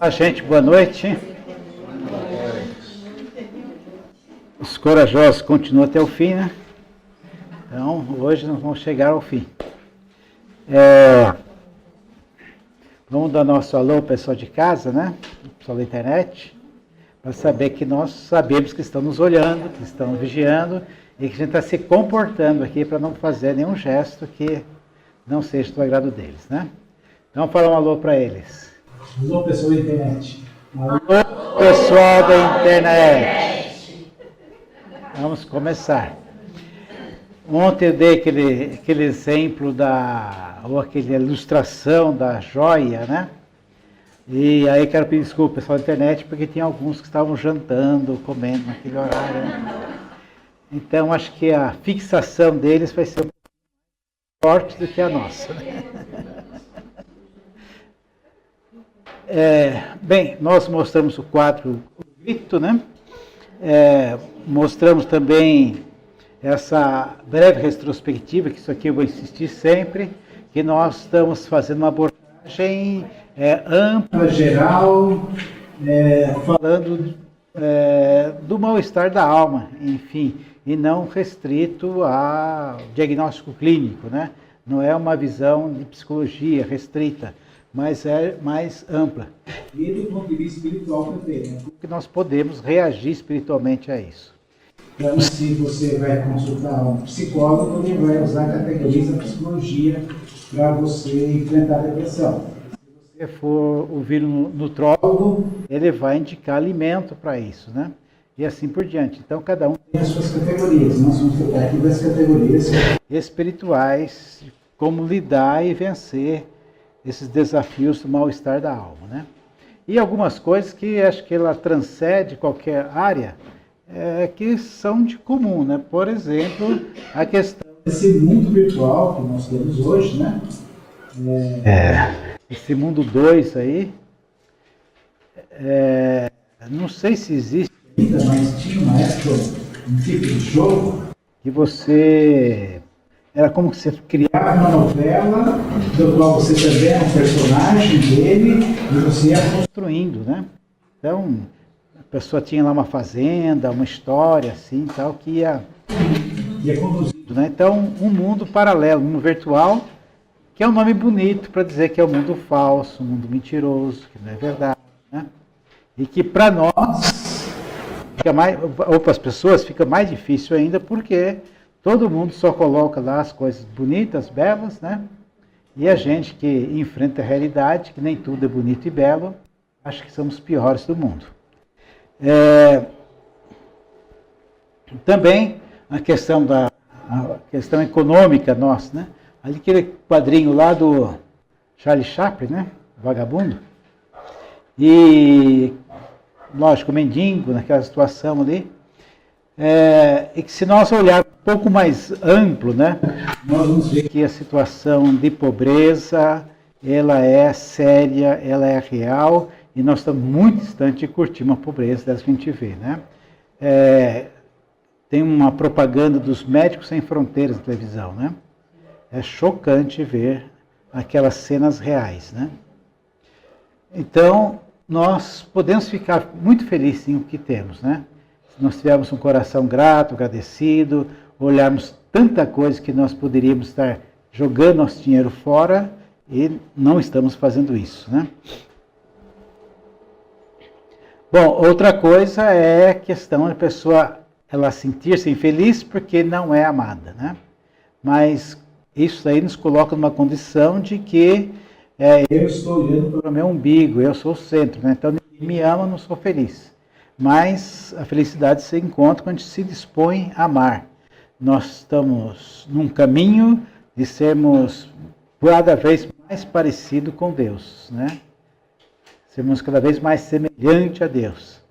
A gente, boa noite. Os corajosos continuam até o fim, né? Então, hoje nós vamos chegar ao fim. Vamos dar nosso alô, pessoal de casa, né? Pessoal da internet, para saber que nós sabemos que estão nos olhando, que estão vigiando e que a gente está se comportando aqui para não fazer nenhum gesto que não seja do agrado deles, né? Então, falar um alô para eles. Alô, pessoal da internet. Alô, pessoal da internet. Vamos começar. Ontem eu dei aquele exemplo ou aquela ilustração da joia, né? E aí quero pedir desculpa, pessoal da internet, porque tinha alguns que estavam jantando, comendo naquele horário, né? Então, acho que a fixação deles vai ser um pouco forte do que a nossa, né? Bem, nós mostramos o quadro O Grito, né? Mostramos também essa breve retrospectiva, que isso aqui eu vou insistir sempre, que nós estamos fazendo uma abordagem ampla, geral, falando do mal-estar da alma, enfim, e não restrito ao diagnóstico clínico, né? Não é uma visão de psicologia restrita, mas é mais ampla. E do ponto de vista espiritual também, né? Porque nós podemos reagir espiritualmente a isso. Então, se você vai consultar um psicólogo, ele vai usar categorias da psicologia para você enfrentar a depressão. Se você for ouvir um nutrólogo, ele vai indicar alimento para isso, né? E assim por diante. Então, cada um tem as suas categorias. Nós vamos tratar aqui das categorias espirituais, como lidar e vencer esses desafios do mal-estar da alma, né? E algumas coisas que acho que ela transcende qualquer área, que são de comum, né? Por exemplo, a questão desse mundo virtual que nós temos hoje, né? Esse mundo 2 aí, não sei se existe ainda, mas tinha uma época um tipo de jogo que você era como se você criava uma novela do qual você também é um personagem dele e você ia construindo, né? Então, a pessoa tinha lá uma fazenda, uma história assim, tal, que ia conduzindo, né? Então, um mundo paralelo, um mundo virtual, que é um nome bonito para dizer que é um mundo falso, um mundo mentiroso, que não é verdade, né? E que para nós, ou para as pessoas, fica mais difícil ainda, porque todo mundo só coloca lá as coisas bonitas, belas, né? E a gente que enfrenta a realidade, que nem tudo é bonito e belo, acha que somos os piores do mundo. Também a questão econômica nossa, né? Ali aquele quadrinho lá do Charlie Chaplin, né? Vagabundo. E, lógico, o mendigo naquela situação ali. E que se nós olharmos um pouco mais amplo, né? Nós vamos ver que a situação de pobreza, ela é séria, ela é real, e nós estamos muito distantes de curtir uma pobreza dessa que a gente vê, né? Tem uma propaganda dos Médicos Sem Fronteiras na televisão, né? É chocante ver aquelas cenas reais, né? Então, nós podemos ficar muito felizes em o que temos, né? Se nós tivermos um coração grato, agradecido, olharmos tanta coisa que nós poderíamos estar jogando nosso dinheiro fora e não estamos fazendo isso, né? Bom, outra coisa é a questão da pessoa ela sentir-se infeliz porque não é amada, né? Mas isso aí nos coloca numa condição de que eu estou olhando para o meu umbigo, eu sou o centro, né? Então ninguém me ama, eu não sou feliz. Mas a felicidade se encontra quando a gente se dispõe a amar. Nós estamos num caminho de sermos cada vez mais parecidos com Deus, né? Sermos cada vez mais semelhantes a Deus.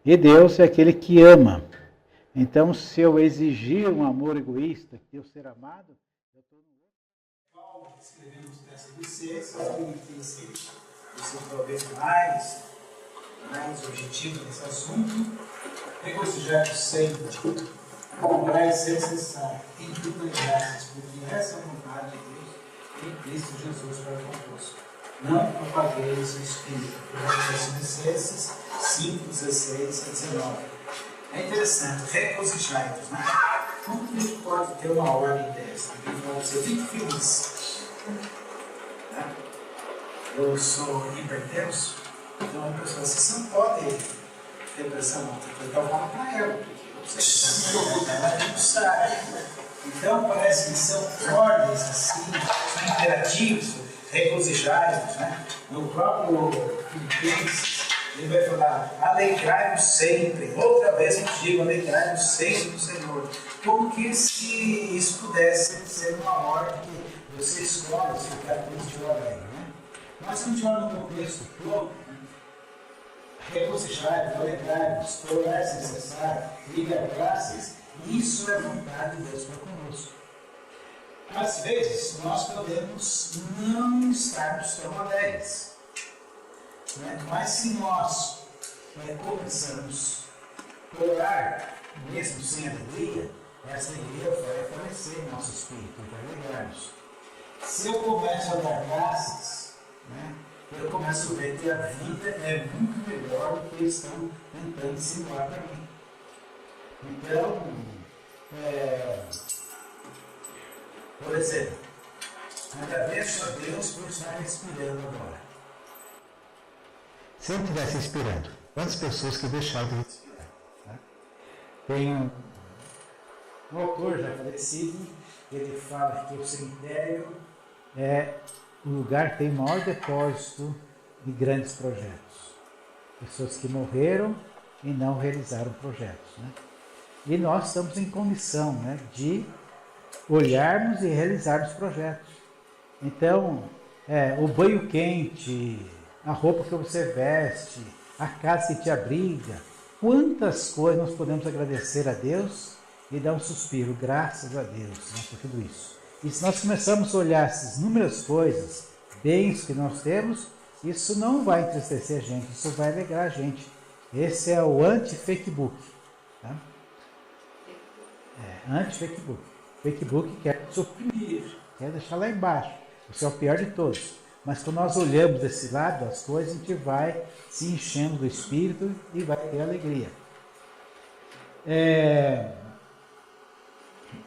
E Deus é aquele que ama. Então, se eu exigir um amor egoísta, que eu ser amado, eu estou no outro. Paulo, escrevemos dessa licença, que você talvez mais objetivo nesse assunto, regocijar sempre, como é necessário, em tudo as graças, porque essa é a vontade de Deus em Cristo Jesus para convosco. Não apagueis o Espírito. Tessalonicenses 5, 16 a 19. É interessante, regozijai-vos, né? Como que a gente pode ter uma ordem dessa? A Bíblia fala assim, fique feliz. Né? Eu sou hipertenso, então a pessoa assim, você não pode ter pressão alta, porque eu falo para ela, porque você não sabe. Então parece que são ordens assim, são imperativos, regozijai-vos, né? No próprio Filipenses, ele vai falar, alegrai-vos sempre. Outra vez eu digo, alegrai-vos sempre do Senhor. Como que se isso pudesse ser uma ordem que você escolhe se ficar triste ou alegre, né? Mas continuando no contexto todo, regozijai-vos, alegrai-vos, tolerar se necessário, ligar graças, isso é vontade de Deus para conosco. Às vezes, nós podemos não estarmos tão alegres, né? Mas se nós começamos a orar, mesmo sem alegria, essa alegria vai aparecer em nosso espírito, vai alegrar-nos. Se eu começo a dar graças, né, eu começo a ver que a vida é muito melhor do que eles estão tentando ensinar para mim. Então, por exemplo, agradeço a Deus por estar respirando agora. Se eu não estivesse respirando, quantas pessoas que deixaram de respirar? Né? Tem um autor já falecido, ele fala que o cemitério é o lugar que tem o maior depósito de grandes projetos. Pessoas que morreram e não realizaram projetos. Né? E nós estamos em condição, né, de olharmos e realizarmos projetos. Então, o banho quente, a roupa que você veste, a casa que te abriga, quantas coisas nós podemos agradecer a Deus e dar um suspiro, graças a Deus, né, por tudo isso. E se nós começarmos a olhar essas inúmeras coisas, bens que nós temos, isso não vai entristecer a gente, isso vai alegrar a gente. Esse é o anti-fakebook. Tá? Anti-fakebook. Facebook quer suprimir, quer deixar lá embaixo. Você é o pior de todos. Mas quando nós olhamos desse lado das coisas, a gente vai se enchendo do Espírito e vai ter alegria.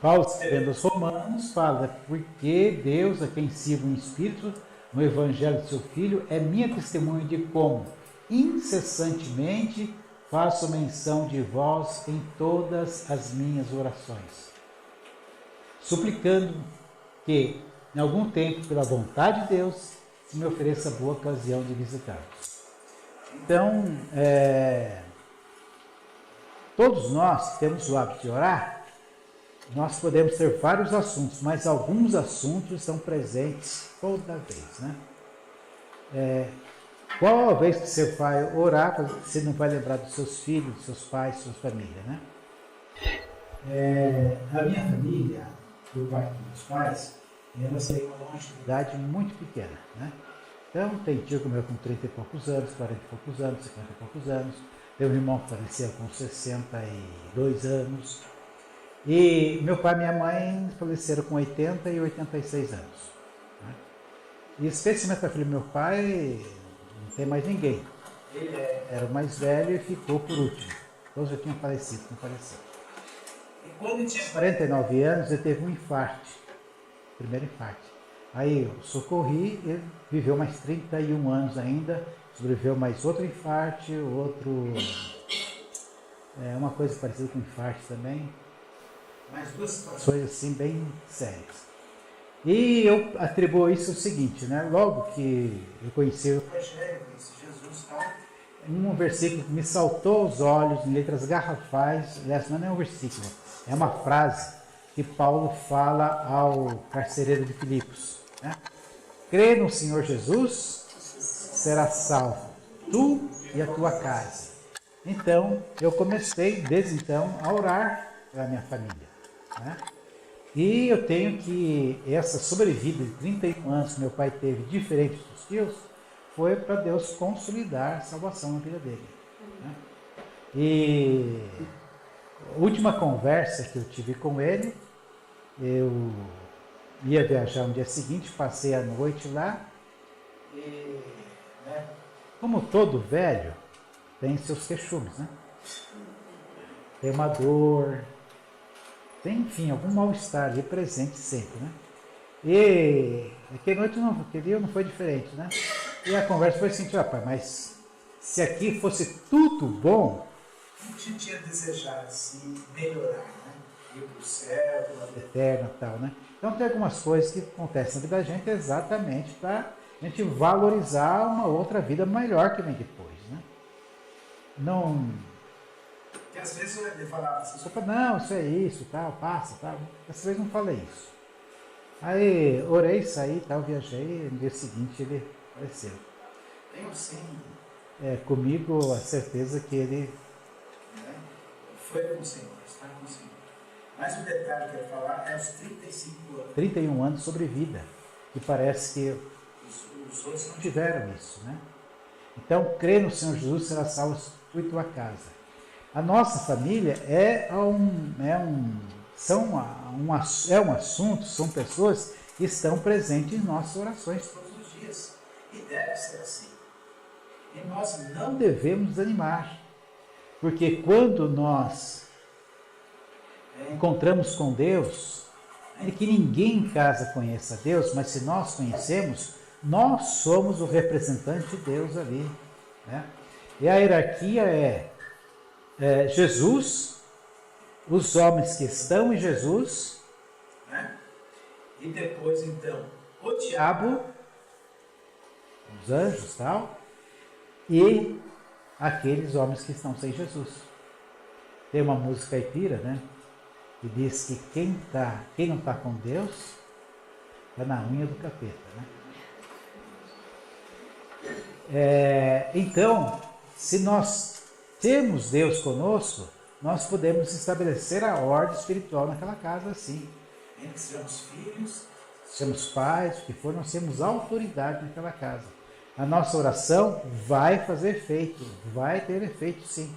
Paulo, escrevendo aos Romanos, fala, porque Deus, a quem sirvo em Espírito, no Evangelho de seu Filho, é minha testemunha de como incessantemente faço menção de vós em todas as minhas orações, suplicando que, em algum tempo, pela vontade de Deus, se me ofereça boa ocasião de visitá-los. Então, todos nós temos o hábito de orar. Nós podemos ter vários assuntos, mas alguns assuntos estão presentes toda vez, né? Qual a vez que você vai orar, você não vai lembrar dos seus filhos, dos seus pais, da sua família, né? A minha família, por parte dos meus pais, elas têm uma idade muito pequena, né? Então, tem tio que morreu com 30 e poucos anos, 40 e poucos anos, 50 e poucos anos. Tem um irmão que faleceu com 62 anos. E meu pai e minha mãe faleceram com 80 e 86 anos. Né? E especialmente para filho do meu pai, não tem mais ninguém. Ele era o mais velho e ficou por último. Todos já tinham falecido, não falecido. E quando ele tinha 49 anos, ele teve um infarto. Primeiro infarto. Aí eu socorri, ele viveu mais 31 anos ainda, sobreviveu mais outro infarto, uma coisa parecida com infarto também. Mais duas situações assim bem sérias. E eu atribuo isso ao seguinte, né? Logo que eu conheci o Evangelho, conheci Jesus e tal, um versículo que me saltou aos olhos em letras garrafais, aliás, não é um versículo, é uma frase que Paulo fala ao carcereiro de Filipos. Né? Crê no Senhor Jesus, será salvo, tu e a tua casa. Então, eu comecei desde então a orar pela minha família. Né? E eu tenho que essa sobrevida de 31 anos que meu pai teve, diferente dos filhos, foi para Deus consolidar a salvação na vida dele. Né? E a última conversa que eu tive com ele, eu ia viajar no dia seguinte, passei a noite lá, E, né? Como todo velho, tem seus queixumes, né? Tem uma dor, tem, enfim, algum mal-estar ali presente sempre, né? E aquele dia não foi diferente, né? E a conversa foi assim, rapaz, mas se aqui fosse tudo bom, A gente tinha desejado assim, melhorar, né? Ir para o céu, pela vida eterna e tal, né? Então tem algumas coisas que acontecem na vida da gente exatamente para a gente valorizar uma outra vida melhor que vem depois, né? Não, porque às vezes eu falava assim, opa, não, isso é isso, tal, passa, tal. Dessa vez não falei isso. Aí orei, saí, tal, viajei, e no dia seguinte ele apareceu. tenho sim, Comigo a certeza que ele né? Foi com o Senhor, está com o Senhor. Mas o detalhe que eu ia falar é os 35 anos. 31 anos sobre vida, e parece que Os outros não não tiveram isso, né? Então, crê no Senhor Jesus, será salvo tu e tua casa. A nossa família é um assunto, são pessoas que estão presentes em nossas orações todos os dias. E deve ser assim. E nós não não devemos desanimar, porque quando nós encontramos com Deus, é que ninguém em casa conheça Deus, mas se nós conhecemos, nós somos o representante de Deus ali, né? E a hierarquia é Jesus, os homens que estão em Jesus, né? E depois então, o diabo, diabo, os anjos, tal, e aqueles homens que estão sem Jesus. Tem uma música caipira, né? Que diz que quem não está com Deus está na unha do capeta, né? Então, se nós temos Deus conosco, nós podemos estabelecer a ordem espiritual naquela casa assim. entre que sejamos filhos, Somos pais, o que for, nós temos autoridade naquela casa. A nossa oração vai fazer efeito, vai ter efeito sim.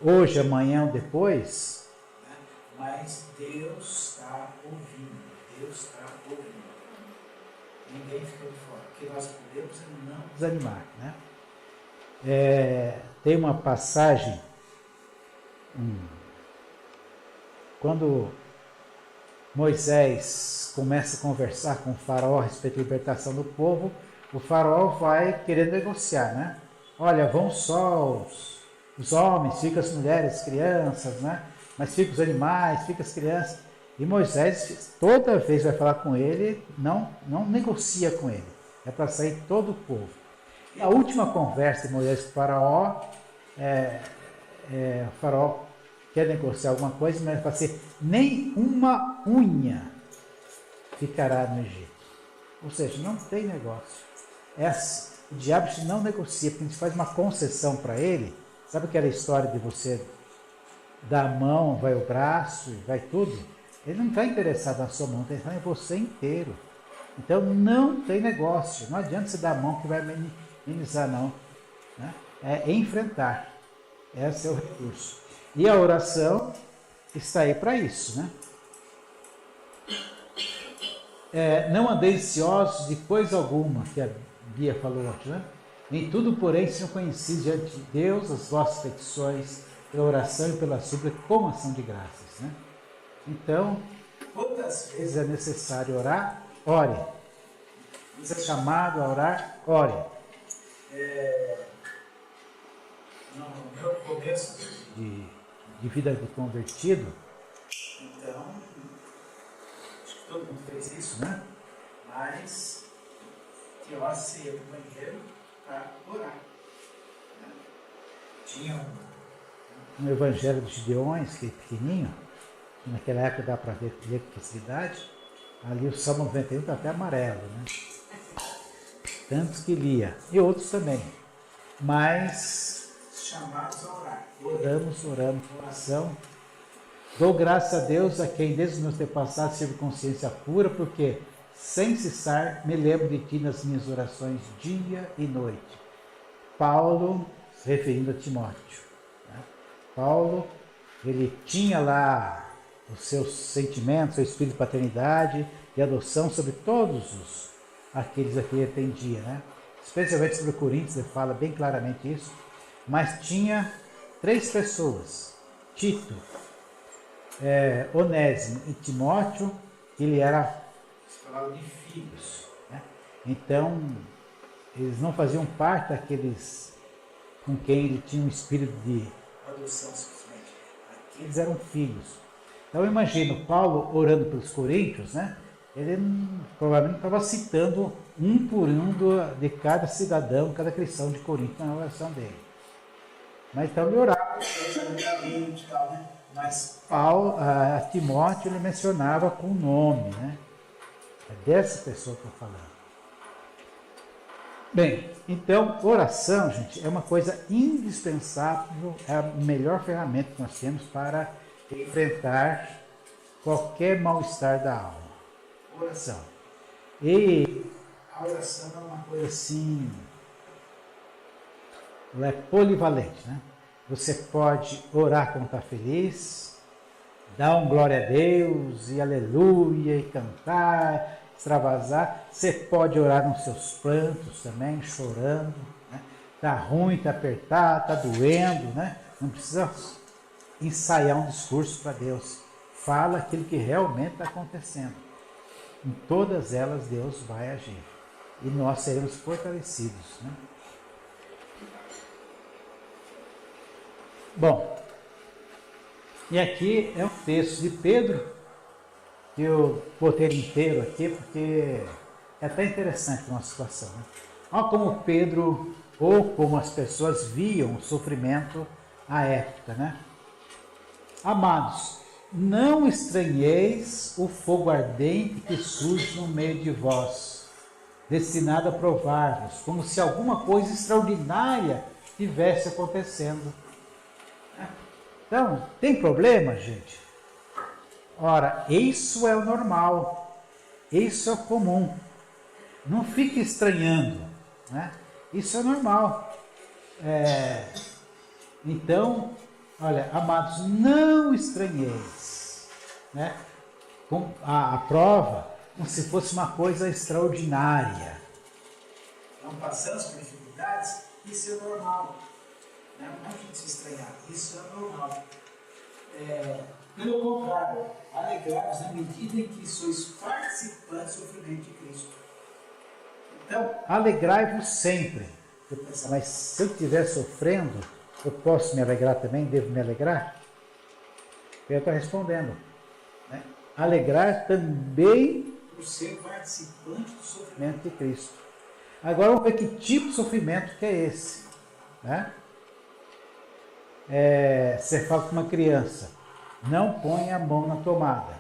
Hoje, amanhã ou depois, né? Mas Deus está ouvindo. Deus está ouvindo. Ninguém fica de fora. O que nós podemos é não desanimar, né? Tem uma passagem, quando Moisés começa a conversar com o faraó a respeito da libertação do povo, o faraó vai querer negociar, né? Olha, vão só os homens, ficam as mulheres, as crianças, né? Mas ficam os animais, ficam as crianças. E Moisés, toda vez vai falar com ele, não negocia com ele. É para sair todo o povo. A última conversa de Moisés com o faraó, o faraó quer negociar alguma coisa, mas vai ser nem uma unha ficará no Egito. Ou seja, não tem negócio. O diabo não negocia, porque a gente faz uma concessão para ele. Sabe aquela história de você dar a mão, vai o braço, vai tudo? Ele não está interessado na sua mão, está interessado em você inteiro. Então não tem negócio. Não adianta você dar a mão que vai minimizar, não. Né? É enfrentar. Esse é o recurso. E a oração está aí para isso, né? Não andeis ansiosos de coisa alguma, que a Bia falou ontem, né? Em tudo, porém, sejam conhecidos diante de Deus as vossas petições, pela oração e pela súplica, com ação de graças, né? Então, quantas vezes se é necessário orar, ore. Se é chamado a orar, ore. no meu começo, De vida de convertido, então, acho que todo mundo fez isso, né? mas tinha lá ceia do banheiro para orar. Né? Tinha No Evangelho dos Gideões, que é pequenininho, que naquela época dá para ler com facilidade, ali o Salmo 91 está até amarelo, né? Tantos que lia, e outros também. Mas chamados a orar. oramos, oração. Dou graças a Deus a quem desde os meus antepassados tive consciência pura, porque sem cessar me lembro de ti nas minhas orações dia e noite. Paulo, se referindo a Timóteo. Né? Paulo, ele tinha lá os seus sentimentos, seu espírito de paternidade e adoção sobre todos aqueles a quem ele atendia, né? especialmente sobre Coríntios, ele fala bem claramente isso, mas tinha 3 pessoas, Tito, Onésimo e Timóteo, que ele era falado de filhos, né? Então, eles não faziam parte daqueles com quem ele tinha um espírito de adoção simplesmente. Eles eram filhos. Então, eu imagino Paulo orando pelos coríntios, né? Ele provavelmente estava citando um por um de cada cidadão, cada cristão de Corinto na oração dele. Mas então ele orava e tal, né? Mas Paulo, a Timóteo, ele mencionava com nome, né? É dessa pessoa que eu estou falando. Bem, então, oração, gente, é uma coisa indispensável, é a melhor ferramenta que nós temos para enfrentar qualquer mal-estar da alma. Oração. E a oração é uma coisa assim, ela é polivalente, né? Você pode orar quando está feliz, dar um glória a Deus e aleluia, e cantar, extravasar. Você pode orar nos seus prantos também, chorando, né? Tá ruim, tá apertado, tá doendo, né? Não precisa ensaiar um discurso para Deus. Fala aquilo que realmente está acontecendo. Em todas elas Deus vai agir. E nós seremos fortalecidos, né? Bom, e aqui é um texto de Pedro, que eu botei ele inteiro aqui, porque é até interessante uma situação, né? Olha como Pedro, ou como as pessoas viam o sofrimento à época, né? Amados, não estranheis o fogo ardente que surge no meio de vós, destinado a provar-vos, como se alguma coisa extraordinária estivesse acontecendo. Então, tem problema, gente? Ora, isso é o normal, isso é o comum. Não fique estranhando, né? Isso é normal. Então, olha, amados, não estranheis, né? Com a prova, como se fosse uma coisa extraordinária. Não passamos por dificuldades, isso é normal. Não é que se estranhar, isso é normal. Pelo contrário, alegrai-vos na medida em que sois participantes do sofrimento de Cristo. Então, alegrai-vos sempre. Eu penso, mas se eu estiver sofrendo, eu posso me alegrar também? Devo me alegrar? Ele está respondendo, né? Alegrar também por ser participante do sofrimento de Cristo. Agora vamos ver que tipo de sofrimento que é esse, né? Você fala com uma criança, não põe a mão na tomada,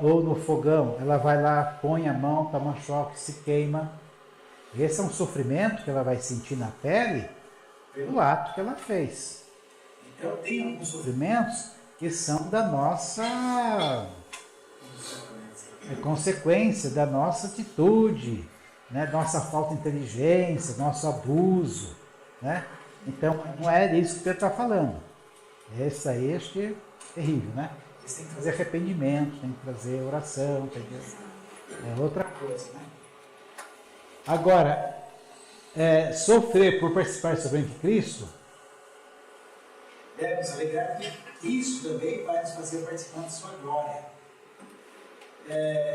ou no fogão, ela vai lá, põe a mão, toma choque, se queima. Esse é um sofrimento que ela vai sentir na pele pelo ato que ela fez. Então tem alguns sofrimentos que são da nossa consequência, da nossa atitude, né? Nossa falta de inteligência, nosso abuso, né? Então, não é disso que Pedro está falando. Esse aí é terrível, né? Você tem que trazer arrependimento, tem que trazer oração, entendeu? É outra coisa, né? Agora, sofrer por participar do sofrimento de Cristo, devemos alegrar que isso também vai nos fazer participar de sua glória.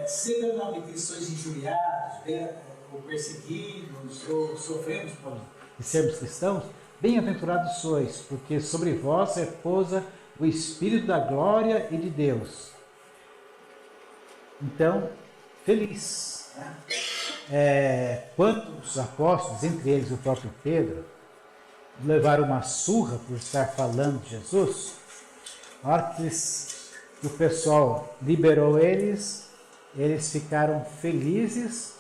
Se pelo nome de Cristo sois injuriados, ou perseguidos, ou sofremos por sermos cristãos, bem-aventurados sois, porque sobre vós repousa o Espírito da glória e de Deus. Então, feliz, né? Quando os apóstolos, entre eles o próprio Pedro, levaram uma surra por estar falando de Jesus, na hora que o pessoal liberou eles ficaram felizes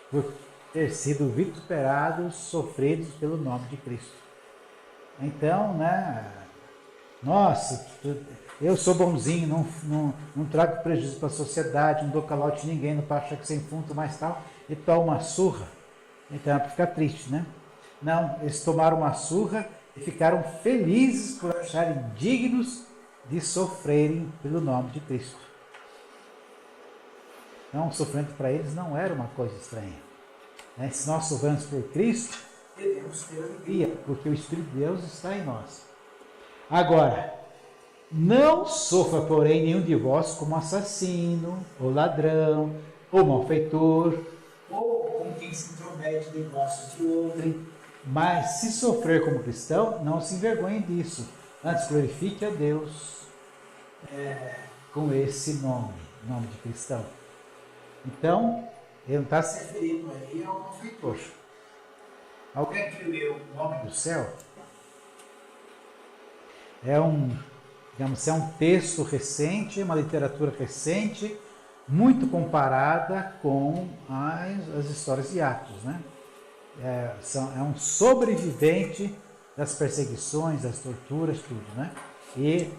por ter sido vituperados, sofridos pelo nome de Cristo. Então, né? Nossa, eu sou bonzinho, não trago prejuízo para a sociedade, não dou calote em ninguém, não passo cheque sem fundo, mais tal, e toma uma surra. Então é para ficar triste, né? Não, eles tomaram uma surra e ficaram felizes por acharem dignos de sofrerem pelo nome de Cristo. Então, o sofrimento para eles não era uma coisa estranha. né? Se nós sofremos por Cristo, devemos ter alegria. porque o Espírito de Deus está em nós. Agora, não sofra, porém, nenhum de vós como assassino, ou ladrão, ou malfeitor, Ou como quem se intromete em negócios de outro. mas se sofrer como cristão, não se envergonhe disso. Antes glorifique a Deus com esse nome de cristão. Então, ele não está se referindo aí ao malfeitor. Alguém que leu o nome do céu? É um texto recente, uma literatura recente, muito comparada com as histórias de Atos, né? É um sobrevivente das perseguições, das torturas, tudo, né? E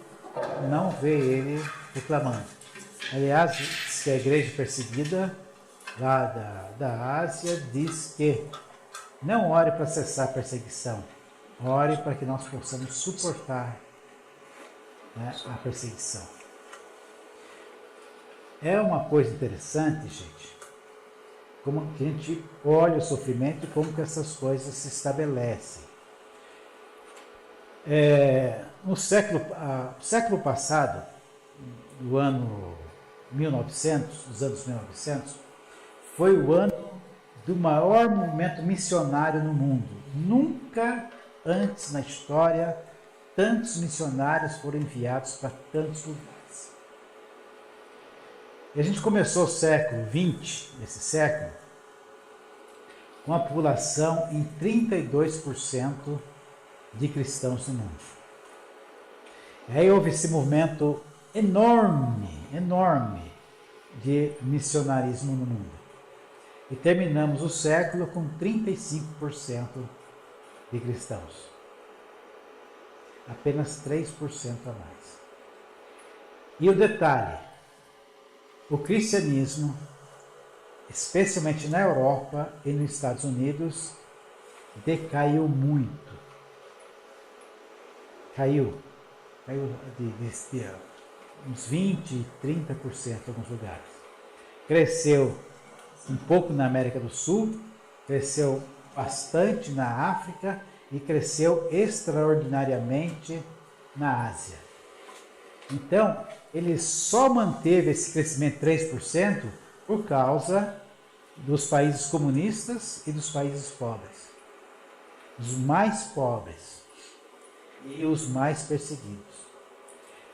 não vê ele reclamando. Aliás, diz que a igreja perseguida lá da Ásia diz que não ore para cessar a perseguição, ore para que nós possamos suportar, né, a perseguição. É uma coisa interessante, gente, como que a gente olha o sofrimento e como que essas coisas se estabelecem. No século passado, do ano 1900, dos anos 1900, foi o ano do maior movimento missionário no mundo. Nunca antes na história tantos missionários foram enviados para tantos lugares. E a gente começou o século XX, esse século, com a população em 32% de cristãos no mundo. E aí houve esse movimento enorme de missionarismo no mundo. E terminamos o século com 35% de cristãos. Apenas 3% a mais. E o detalhe, o cristianismo, especialmente na Europa e nos Estados Unidos, decaiu muito. Caiu de uns 20%, 30% em alguns lugares. Cresceu um pouco na América do Sul, cresceu bastante na África e cresceu extraordinariamente na Ásia. Então, ele só manteve esse crescimento de 3% por causa dos países comunistas e dos países pobres. Os mais pobres e os mais perseguidos.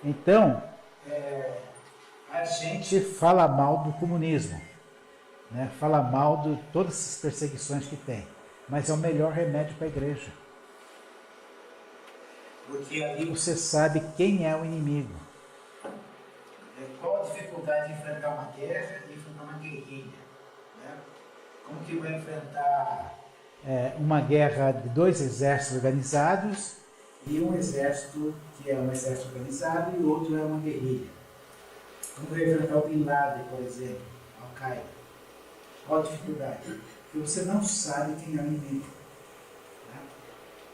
Então, a gente fala mal do comunismo, né? Fala mal de todas essas perseguições que tem, mas é o melhor remédio para a igreja. Porque aí você sabe quem é o inimigo. Qual a dificuldade de enfrentar uma guerra e enfrentar uma guerrilha? Né? Como que vai enfrentar uma guerra de dois exércitos organizados e um exército que é um exército organizado e o outro é uma guerrilha? Como vai enfrentar o Bin Laden, por exemplo, Al-Qaeda? Qual a dificuldade? Porque você não sabe quem é o inimigo. Né?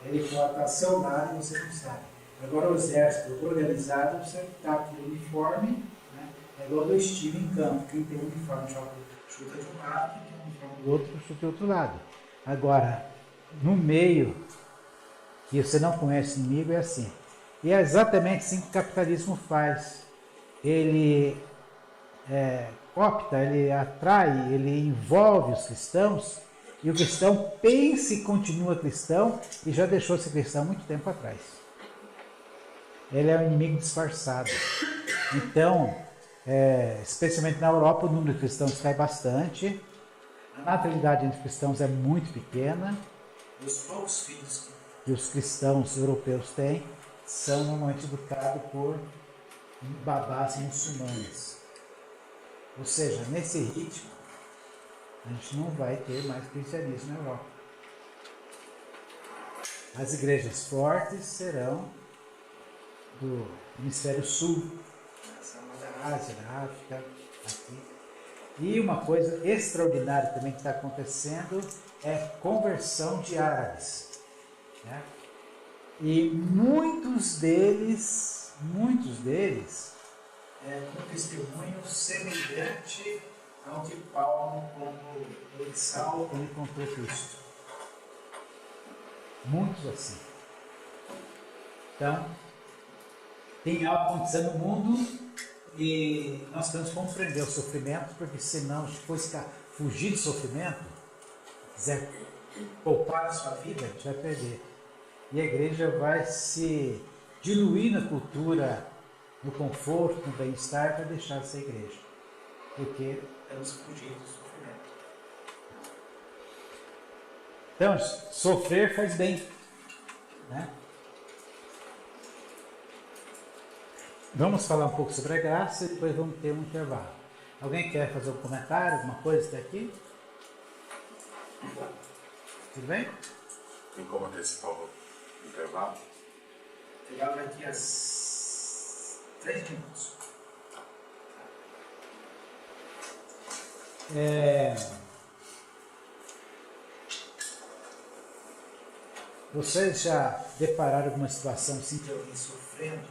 Ele pode estar ao seu lado e você não sabe. Agora o exército organizado, você está com o uniforme, né? É igual dois times em campo. Quem tem o uniforme chuta de um lado, quem tem o uniforme do outro chuta do outro lado. Agora, no meio, que você não conhece o inimigo, é assim. E é exatamente assim que o capitalismo faz. Ele opta, ele atrai, ele envolve os cristãos, e o cristão pensa e continua cristão, e já deixou de ser cristão há muito tempo atrás. Ele é um inimigo disfarçado. Então, especialmente na Europa, o número de cristãos cai bastante, a natalidade entre cristãos é muito pequena, e os poucos filhos que os cristãos europeus têm são normalmente educados por babás muçulmanos. Ou seja, nesse ritmo, a gente não vai ter mais cristianismo na Europa. As igrejas fortes serão do hemisfério sul, da Ásia, da África, aqui. E uma coisa extraordinária também que está acontecendo é conversão de árabes. Né? E muitos deles com testemunho semelhante Então, que Paulo, como Saulo, ele encontrou Cristo. Muitos assim. Então, tem algo acontecendo no mundo e nós temos que compreender o sofrimento, porque senão, se for fugir do sofrimento, quiser poupar a sua vida, a gente vai perder. E a igreja vai se diluir na cultura, no conforto, no bem-estar, para deixar de ser igreja. Porque temos que fugir do sofrimento. Então, sofrer faz bem, né? Vamos falar um pouco sobre a graça e depois vamos ter um intervalo. Alguém quer fazer um comentário, alguma coisa até aqui? Tudo bem? Tem como antecipar o intervalo? O intervalo vai aqui às 3 minutos. Vocês já depararam com uma situação assim De alguém sofrendo,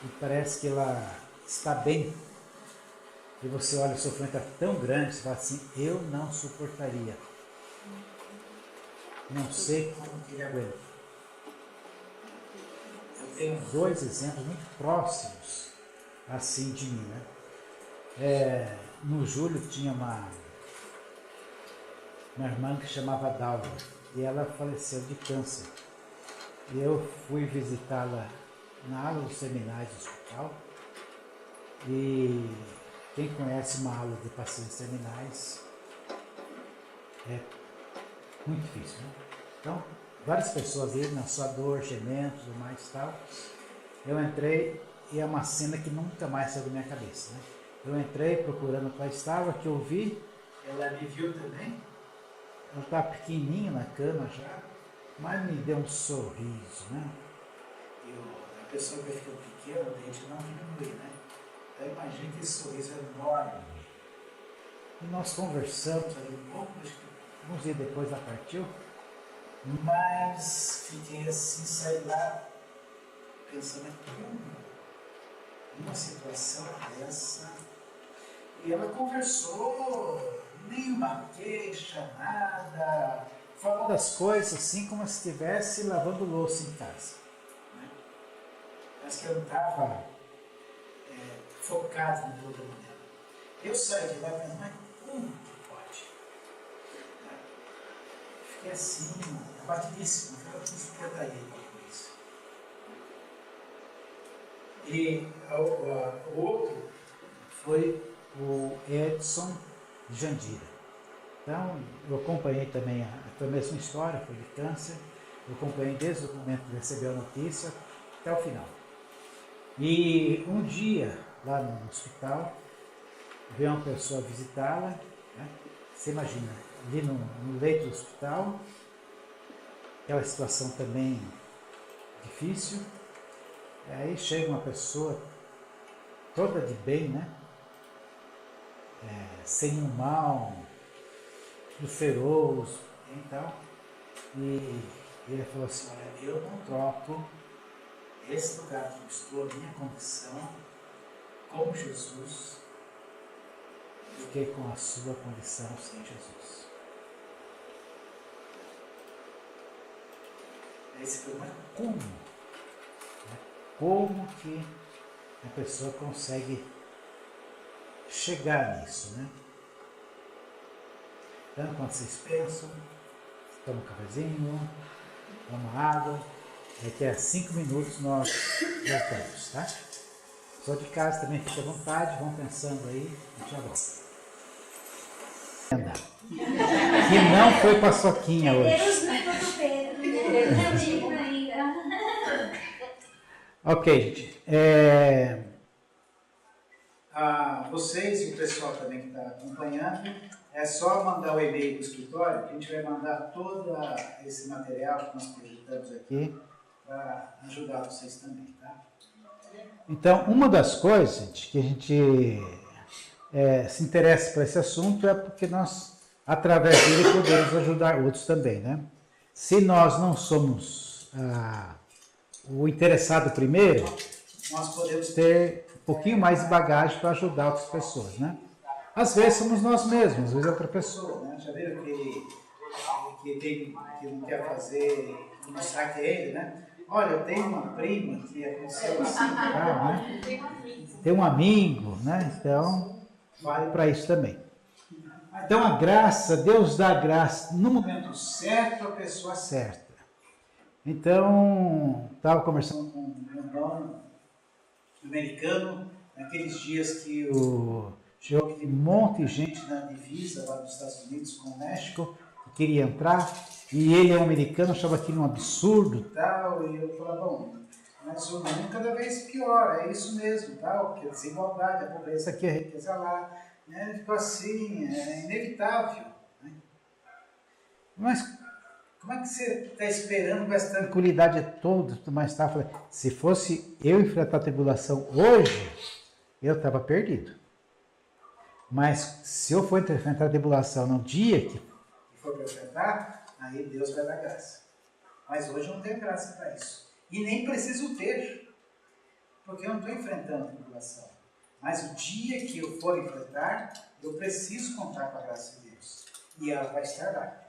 e parece que ela está bem e você olha o sofrimento é tão grande, você fala assim, eu não suportaria. Não sei como que ele aguenta. eu tenho 2 exemplos muito próximos assim de mim, né? No julho tinha uma irmã que chamava Dalva e ela faleceu de câncer. E eu fui visitá-la na aula dos seminários do hospital e quem conhece uma aula de pacientes terminais é muito difícil, né? Então, várias pessoas ali na sua dor, gemendo, tudo mais e tal. Eu entrei e é uma cena que nunca mais saiu da minha cabeça, né? Eu entrei procurando qual estava, que eu vi. Ela me viu também? Ela estava pequenininha na cama já, mas me deu um sorriso, né? A pessoa que ficou pequena, o dente não diminui, né? Então imagina que esse sorriso é enorme. E nós conversamos ali um pouco, acho que alguns dias depois ela partiu. Mas fiquei assim, saí lá, pensando como numa situação dessa. E ela conversou, nenhuma queixa, nada. Falou das coisas assim como se estivesse lavando louça em casa. Né? Mas que eu não estava focado no problema dela. Eu saí de lá e falei, mas como que pode? Fiquei assim, abatidíssimo, eu não suportaria com isso. E o outro Foi o Edson de Jandira. Então, eu acompanhei também, foi a mesma história, foi de câncer. Eu acompanhei desde o momento que recebeu a notícia até o final. E um dia, lá no hospital, veio uma pessoa visitá-la, né? Você imagina, ali no leito do hospital, aquela situação também difícil. E aí chega uma pessoa toda de bem, né? Sem um mal, do feroz e tal. E ele falou assim, olha, eu não troco esse lugar que eu estou, a minha condição, com Jesus, do que com a sua condição sem Jesus. aí você falou, mas Como? Como que a pessoa consegue chegar nisso, né? Então, quando vocês pensam, toma um cafezinho, toma água, daqui a 5 minutos nós voltamos, tá? Só de casa também fica à vontade, vão pensando aí, a gente já volta. Que não foi paçoquinha hoje. Ok, gente. Vocês e o pessoal também que está acompanhando, é só mandar o e-mail para o escritório, que a gente vai mandar todo esse material que nós projetamos aqui para ajudar vocês também, tá? Então, uma das coisas, gente, que a gente se interessa por esse assunto é porque nós, através dele, podemos ajudar outros também, né? Se nós não somos o interessado primeiro, Nós podemos ter um pouquinho mais de bagagem para ajudar outras pessoas, né? Às vezes somos nós mesmos, às vezes é outra pessoa. Né? Já viram que não quer fazer, mostrar que é ele, né? Olha, eu tenho uma prima que aconteceu assim. Né? Tem um amigo, né? Então, vale para isso também. Então a graça, Deus dá a graça no momento certo à pessoa certa. Então, estava conversando com um irmão americano, naqueles dias que chegou um monte de gente na divisa lá dos Estados Unidos com o México, que queria entrar, e ele é um americano, achava aquilo um absurdo, tal, e eu falava, bom, mas o mundo cada vez pior, é isso mesmo, tal, porque a desigualdade, a pobreza aqui, a riqueza lá, né? Ficou assim, é inevitável. Né? Mas como é que você está esperando com essa tranquilidade toda, tudo mais tal? Se fosse eu enfrentar a tribulação hoje, eu estava perdido. Mas se eu for enfrentar a tribulação no dia que for para enfrentar, aí Deus vai dar graça. Mas hoje eu não tenho graça para isso. E nem preciso ter, porque eu não estou enfrentando a tribulação. Mas o dia que eu for enfrentar, eu preciso contar com a graça de Deus. E ela vai estar lá.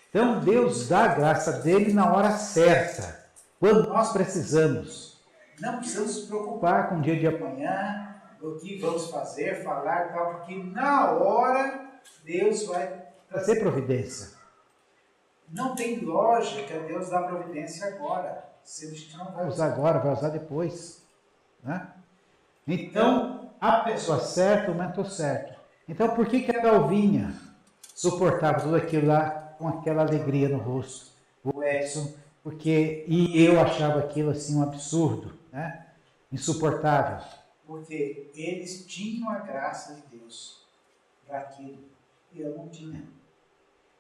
Então Deus dá a graça dele na hora certa, quando nós precisamos. Não precisamos nos preocupar com o dia de amanhã, o que vamos fazer, falar, tal, porque na hora Deus vai trazer providência. Não tem lógica Deus dar providência agora. Se a gente não vai usar agora, vai usar depois. Né? Então, a pessoa certa, o momento certo. Então, por que a Dalvinha suportava tudo aquilo lá com aquela alegria no rosto? O Edson, e eu achava aquilo assim um absurdo, né? Insuportável. Porque eles tinham a graça de Deus para aquilo e eu não tinha.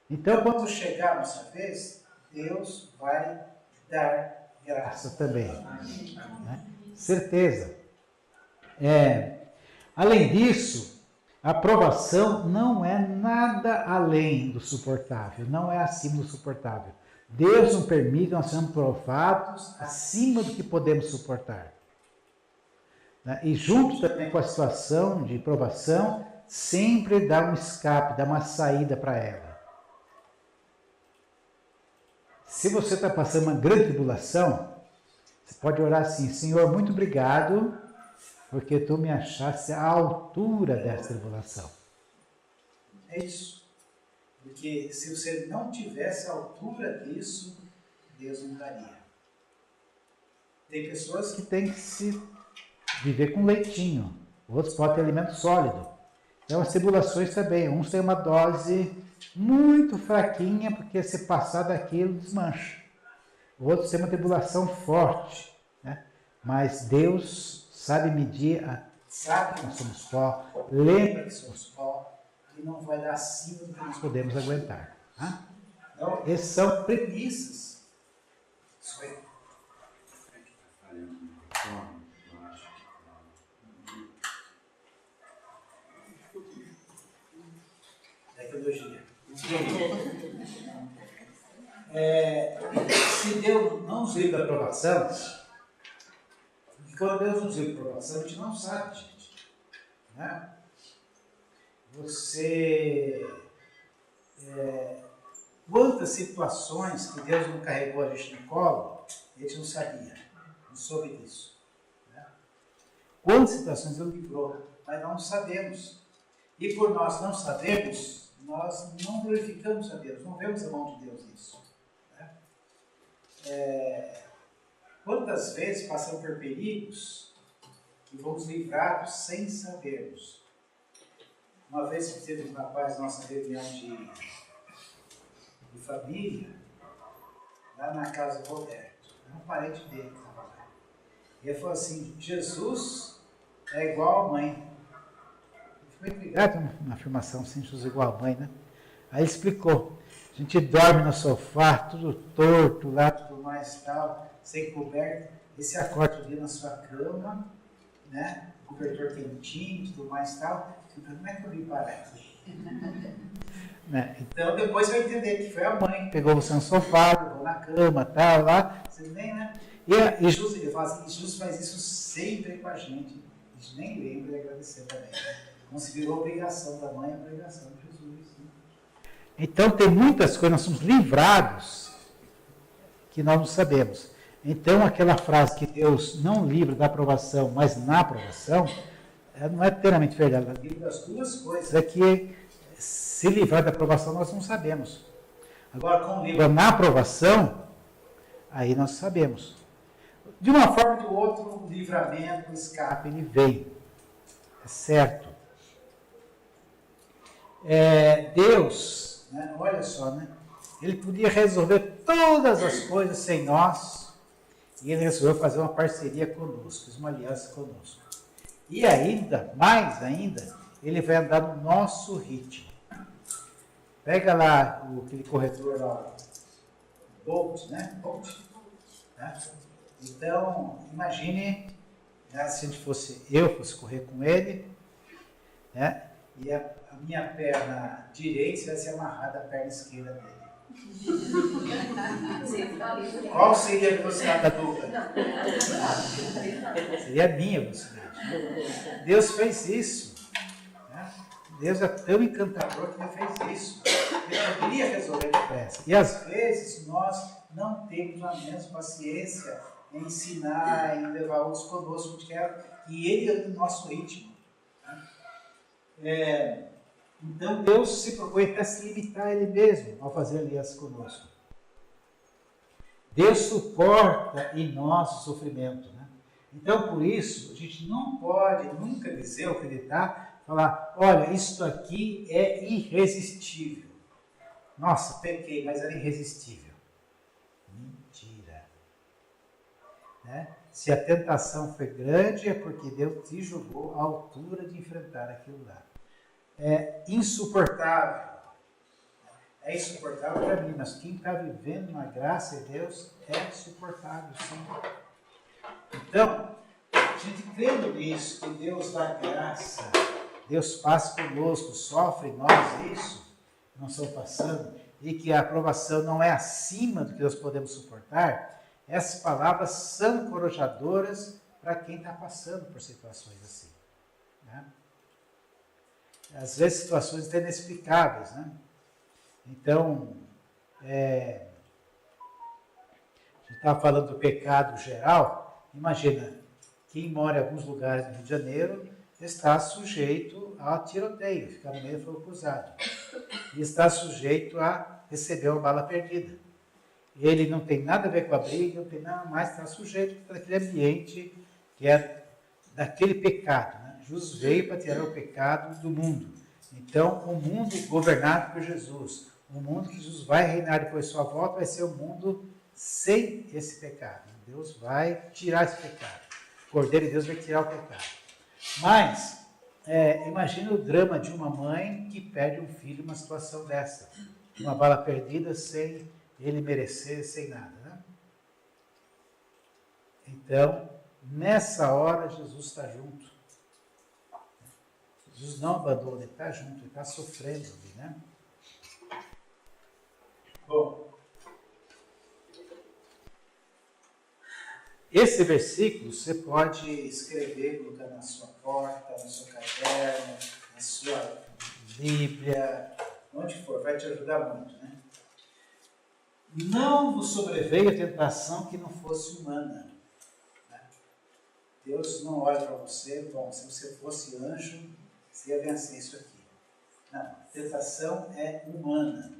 Então, quando chegar a nossa vez, Deus vai dar graça também. Né? Certeza. Além disso, a provação não é nada além do suportável, não é acima do suportável. Deus não permite nós sermos provados acima do que podemos suportar. Né? E junto também com a situação de provação, sempre dá um escape, dá uma saída para ela. Se você está passando uma grande tribulação, você pode orar assim: Senhor, muito obrigado, porque tu me achaste à altura dessa tribulação. É isso. Porque se você não tivesse a altura disso, Deus não daria. Tem pessoas que têm que se viver com leitinho, outros podem ter alimento sólido. Então as tribulações também, uns têm uma dose muito fraquinha, porque se passar daquilo desmancha. Outros têm uma tribulação forte, né? Mas Deus sabe medir, sabe que nós somos pó, lembra que somos pó, e não vai dar acima do que nós podemos aguentar. Tá? Então, essas são premissas. Isso aí. Tecnologia. Se Deus não nos livra da provação, e quando Deus nos livra da provação, a gente não sabe, gente. Né? Quantas situações que Deus não carregou a gente no colo, a gente não sabia, não soube disso. Né? Quantas situações Deus livrou, mas não sabemos. E por nós não sabermos, nós não glorificamos a Deus, não vemos a mão de Deus nisso. Né? Quantas vezes passamos por perigos que fomos livrados sem sabermos? Uma vez que teve um rapaz na nossa reunião de família, lá na casa do Roberto, um parente dele que estava lá. E ele falou assim: Jesus é igual a mãe. Foi intrigado uma afirmação assim, Jesus é igual a mãe, né? Aí ele explicou: a gente dorme no sofá, tudo torto lá, tudo mais tal, sem coberta, e se acorda um dia na sua cama, né? Cobertor quentinho, tudo mais tal. Como é que eu vim parar aqui? Né? Então depois vai entender que foi a mãe que pegou você no sofá, levou na cama, tal, lá. Vocês veem, né? E Jesus faz isso sempre com a gente. A gente nem lembra de agradecer também. Né? Então se virou obrigação da mãe, a obrigação de Jesus. Né? Então tem muitas coisas, nós somos livrados que nós não sabemos. Então aquela frase que Deus não livra da aprovação, mas na aprovação, não é inteiramente verdade. Ela livra das duas coisas. É que se livrar da aprovação nós não sabemos. Agora, com o livro na aprovação, aí nós sabemos. De uma forma ou de outra, o livramento, o escape, ele vem. É certo. Deus, né, olha só, né, ele podia resolver todas as coisas sem nós, e ele resolveu fazer uma parceria conosco, uma aliança conosco. E ainda, mais ainda, ele vai andar no nosso ritmo. Pega lá aquele corredor lá, Bolt, né? Bolt. Né? Então, imagine, né, se eu fosse correr com ele, né, e a minha perna direita estivesse amarrada à perna esquerda dele. Qual seria a velocidade da dupla? Seria a minha velocidade. Deus fez isso. Né? Deus é tão encantador que ele fez isso. Ele poderia resolver depressa. E às vezes nós não temos a mesma paciência em ensinar, em levar outros conosco, porque e ele é do nosso ritmo. Né? Então Deus se propõe até se limitar a Ele mesmo ao fazer aliança conosco. Deus suporta em nós o sofrimento. Né? Então por isso a gente não pode nunca dizer ou acreditar, falar, olha, isso aqui é irresistível. Nossa, pequei, mas era irresistível. Mentira. Né? Se a tentação foi grande, é porque Deus te julgou à altura de enfrentar aquilo lá. É insuportável. É insuportável para mim, mas quem está vivendo na graça de Deus é suportável, sim. Então, a gente crendo nisso, que Deus dá graça, Deus passa conosco, sofre em nós isso, não estamos passando, e que a aprovação não é acima do que nós podemos suportar, essas palavras são encorajadoras para quem está passando por situações assim. Né? Às vezes situações até inexplicáveis. Né? Então, a gente estava falando do pecado geral, imagina, quem mora em alguns lugares do Rio de Janeiro está sujeito a tiroteio, ficar no meio do fogo cruzado. E está sujeito a receber uma bala perdida. Ele não tem nada a ver com a briga, não tem nada mais, está sujeito àquele ambiente que é daquele pecado. Né? Jesus veio para tirar o pecado do mundo. Então, o mundo governado por Jesus, o mundo que Jesus vai reinar depois de sua volta, vai ser um mundo sem esse pecado. Deus vai tirar esse pecado. O Cordeiro de Deus vai tirar o pecado. Mas, imagina o drama de uma mãe que perde um filho numa situação dessa. Uma bala perdida sem ele merecer, sem nada. Né? Então, nessa hora, Jesus está junto. Jesus não abandona, ele está junto, ele está sofrendo ali, né? Bom, esse versículo você pode escrever, colocar na sua porta, no seu caderno, na sua Bíblia, onde for, vai te ajudar muito, né? Não vos sobreveio a tentação que não fosse humana. Né? Deus não olha para você, bom, se você fosse anjo, você ia vencer isso aqui. Não, a tentação é humana.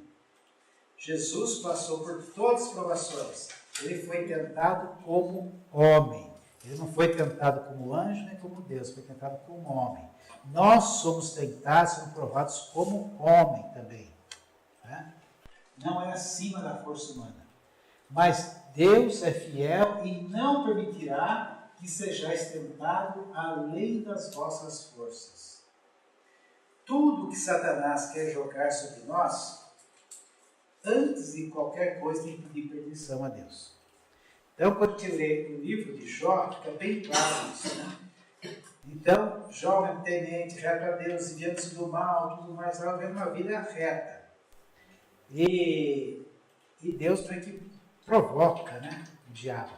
Jesus passou por todas as provações. Ele foi tentado como homem. Ele não foi tentado como anjo nem como Deus, foi tentado como homem. Nós somos tentados, somos provados como homem também. Né? Não é acima da força humana. Mas Deus é fiel e não permitirá que sejais tentado além das vossas forças. Tudo que Satanás quer jogar sobre nós, antes de qualquer coisa, tem que pedir permissão a Deus. Então, quando a gente lê o livro de Jó, fica bem claro isso, né? Então, Jó é temente, reto a Deus, desviando-se do mal, tudo mais, ela vem uma vida reta. E Deus também que provoca, né, o diabo.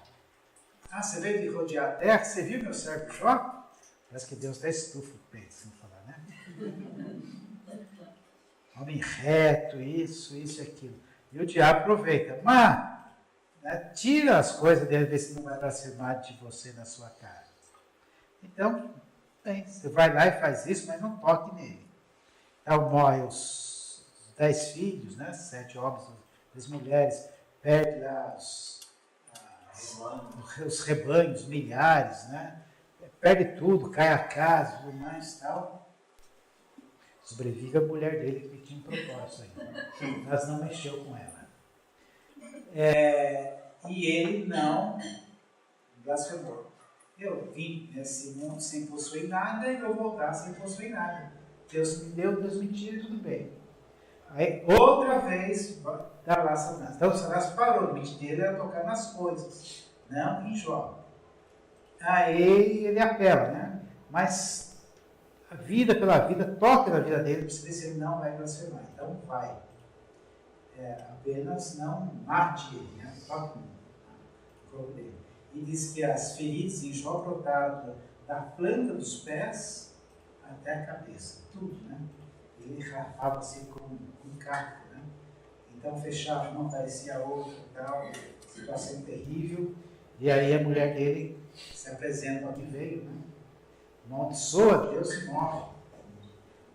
Ah, você veio de rodear a terra, você viu meu servo Jó? Parece que Deus está estufa o peito, sem falar, né? Homem reto, isso e aquilo. E o diabo aproveita. Mas, né, tira as coisas dele, vê se não vai blasfemar de você na sua cara. Então, bem, você vai lá e faz isso, mas não toque nele. Então, morre os 10 filhos, né? 7 homens, 2 mulheres, perde lá os rebanhos, milhares, né? Perde tudo, cai a casa, tudo mais e tal. Sobrevive a mulher dele que tinha um propósito aí. Mas não mexeu com ela. E ele não blasfemou. Eu vim nesse mundo sem possuir nada e vou voltar sem possuir nada. Deus me deu, Deus me tira, tudo bem. Aí, outra vez, dá lá Satanás. Então, Satanás parou. O limite dele era tocar nas coisas, não em Jó. Aí ele apela, né? Mas a vida pela vida, toca na vida dele, para ver se ele não vai blasfemar. Então, vai. Apenas não mate ele, né? Toque no corpo dele. E diz que as feridas em Jó brotaram da planta dos pés até a cabeça. Tudo, né? Ele rafava assim com um caco, né? Então fechava, não parecia outro e tal, situação terrível. E aí a mulher dele se apresenta ao que veio, né? Amaldiçoa Deus e morre.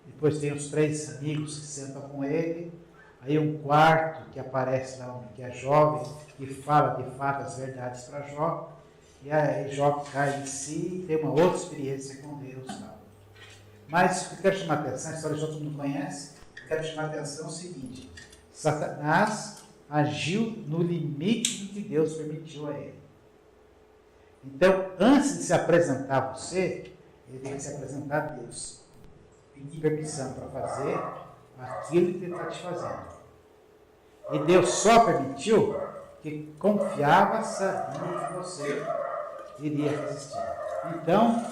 Depois tem os 3 amigos que sentam com ele. Aí um quarto que aparece lá, que é jovem, e fala de fato as verdades para Jó. E aí Jó cai em si e tem uma outra experiência com Deus. Tal. Mas eu quero chamar a atenção, a história que todo mundo conhece, eu quero chamar a atenção o seguinte: Satanás agiu no limite do que Deus permitiu a ele. Então, antes de se apresentar a você, ele tem que se apresentar a Deus. Pedir permissão para fazer aquilo que ele está te fazendo. E Deus só permitiu que confiava, sabia que você iria resistir. Então,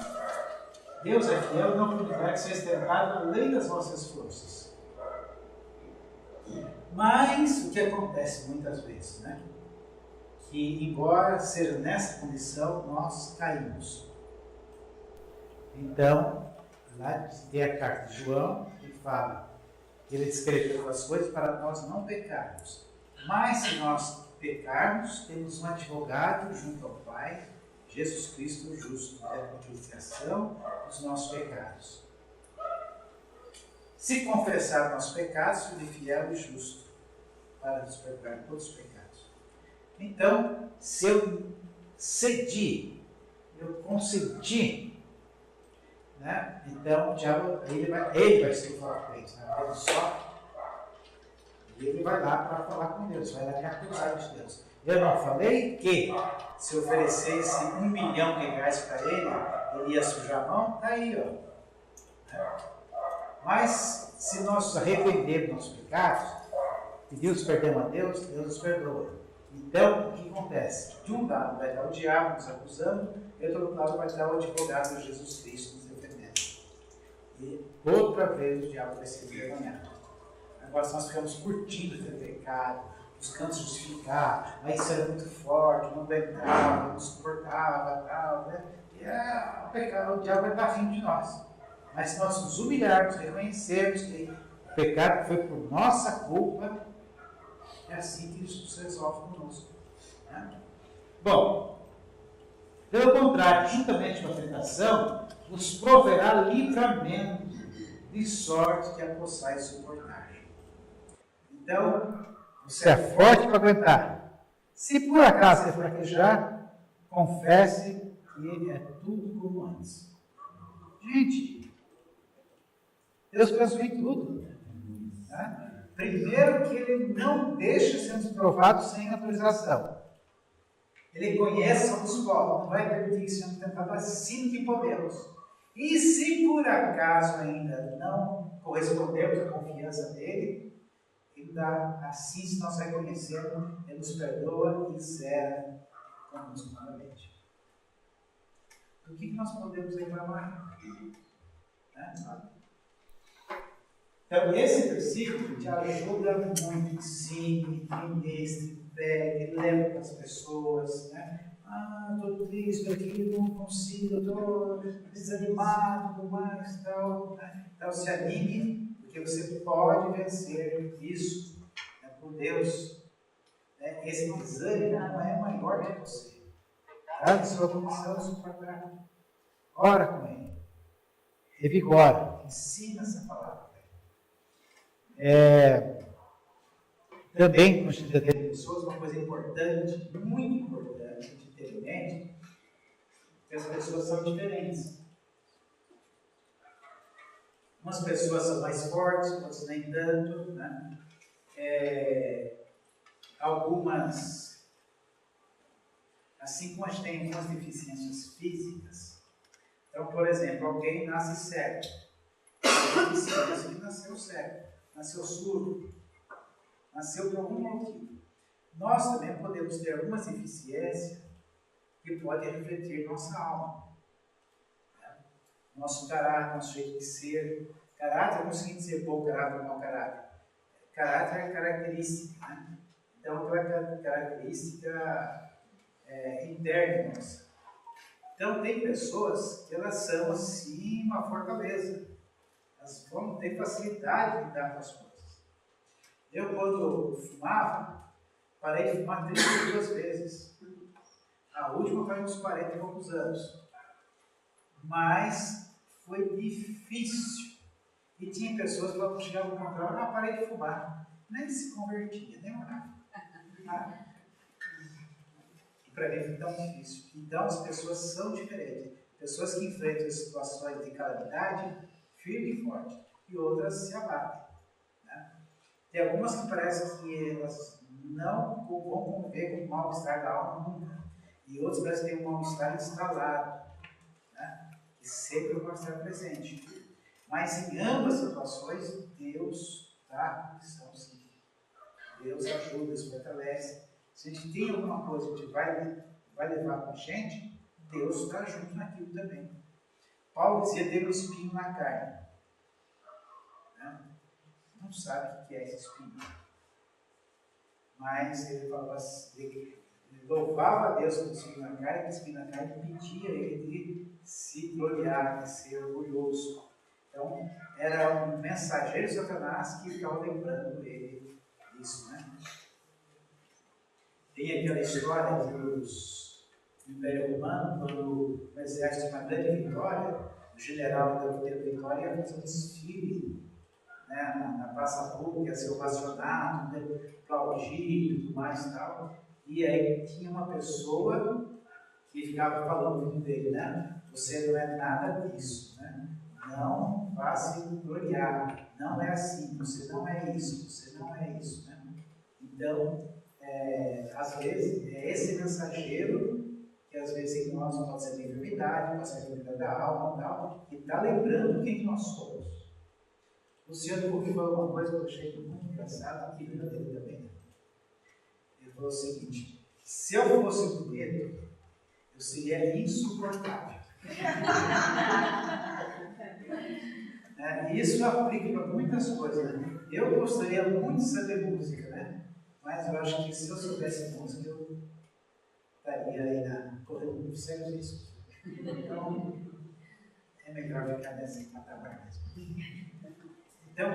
Deus é fiel, não permitirá que seja tentado além das nossas forças. Mas o que acontece muitas vezes, né? Que embora seja nessa condição, nós caímos. Então, lá tem a carta de João, que fala que ele escreveu as coisas para nós não pecarmos. Mas se nós pecarmos, temos um advogado junto ao Pai, Jesus Cristo o justo, é a propiciação dos nossos pecados. Se confessar nossos pecados, ele é fiel e justo para nos perdoar todos os pecados. Então, se eu cedi, eu consenti, né? Então o diabo ele vai ser o forte, né? Ele vai lá para falar com Deus, vai lá me acusar de Deus. Eu não falei que se oferecesse R$1 milhão para ele ia sujar a mão? Está aí, ó. Mas se nós arrependermos dos nossos pecados, pedimos perdão a Deus, Deus nos perdoa. Então, o que acontece? De um lado vai estar o diabo nos acusando, e do outro lado vai estar o advogado de Jesus Cristo nos defendendo. E outra vez o diabo vai ser envergonhado. Agora, se nós ficamos curtindo aquele pecado, buscando justificar, mas isso era muito forte, não aguentava, não suportava, tal, né? E o pecado, o diabo vai estar rindo de nós. Mas se nós nos humilharmos, reconhecermos que o pecado foi por nossa culpa, é assim que isso se resolve conosco. Né? Bom, pelo contrário, juntamente com a tentação, vos proverá livramento, de sorte que a possais suportar. Então, você é forte para aguentar. Se por acaso você fraquejar, confesse que é tudo como antes. Gente, Deus pensou em tudo. Tá? Primeiro que ele não deixa sermos provados sem autorização. Ele conhece os povos, não vai permitir que sejamos tentados assim que podemos. E se por acaso ainda não correspondemos à confiança dele, ele dá assim, se nós reconhecemos, ele nos perdoa e zera conosco novamente. Do que nós podemos reclamar? Né? Então, esse versículo te ajuda muito, sim, entender que leva para as pessoas, né? Ah, estou triste aqui, não consigo, estou desanimado, tudo mais, tal. Né? Então se anime, porque você pode vencer isso, né, por Deus. Né? Esse desânimo não é maior que você. Traga sua condição de suportar. Ora com ele. Revigora. Ensina essa palavra. Também, quando você tem pessoas, uma coisa importante, muito importante de ter em mente, que as pessoas são diferentes. Umas pessoas são mais fortes, outras nem tanto, né? Algumas, assim como a gente tem algumas deficiências físicas. Então, por exemplo, alguém nasce cego. Ele nasceu cego, nasceu surdo, nasceu por algum motivo. Nós também podemos ter algumas deficiências que podem refletir nossa alma. Nosso caráter, nosso jeito de ser. Caráter não é o seguinte ser bom caráter ou mau caráter. Caráter é característica, né? Então, aquela característica interna nossa. Então, tem pessoas que elas são assim uma fortaleza. Elas vão ter facilidade de lidar com as coisas. Eu, quando fumava, parei de fumar 32 vezes. A última foi uns 40 e poucos anos. Mas foi difícil. E tinha pessoas que chegavam a comprar, não, parei de fumar. Nem se convertia, nem orava. E para mim foi tão difícil. Então as pessoas são diferentes. Pessoas que enfrentam situações de calamidade, firme e forte. E outras se abatem. Né? Tem algumas que parece que elas não vão conviver com o mal-estar da alma nunca. E outras parecem que têm um mal-estar instalado. Né? Que sempre vão estar presente. Mas em ambas as situações, Deus dá condição, sim. Deus ajuda, Deus fortalece. Se a gente tem alguma coisa que vai levar com a gente, Deus está junto naquilo também. Paulo dizia, teve um espinho na carne. Né? Não sabe o que é esse espinho. Mas ele falava assim, ele louvava a Deus pelo espinho na carne, que o espinho na carne impedia ele de se gloriar, de ser orgulhoso. Então, era um mensageiro de Satanás que ficava lembrando ele isso, né? Tem aquela história do Império Romano, quando o exército tinha uma grande vitória, o general da primeira vitória ia fazer um desfile, né, na praça pública, ia ser ovacionado, aplaudido e tudo mais e tal. E aí tinha uma pessoa que ficava falando dele, né? Você não é nada disso, né? Não vá se gloriar, não é assim, você não é isso, você não é isso, né? Então, às vezes, é esse mensageiro, que às vezes em nós pode ser de enfermidade, pode ser de enfermidade da alma e tal, que está lembrando quem nós somos. O Luciano Huck falou uma coisa que eu achei muito engraçada, que filho dele também. Ele falou o seguinte: se eu fosse bonito, eu seria insuportável. E isso aplica para muitas coisas, né? Eu gostaria muito de saber música, né? Mas eu acho que se eu soubesse música, eu estaria aí correndo sérios riscos. Então, é melhor ficar nesse patamar mesmo. Então,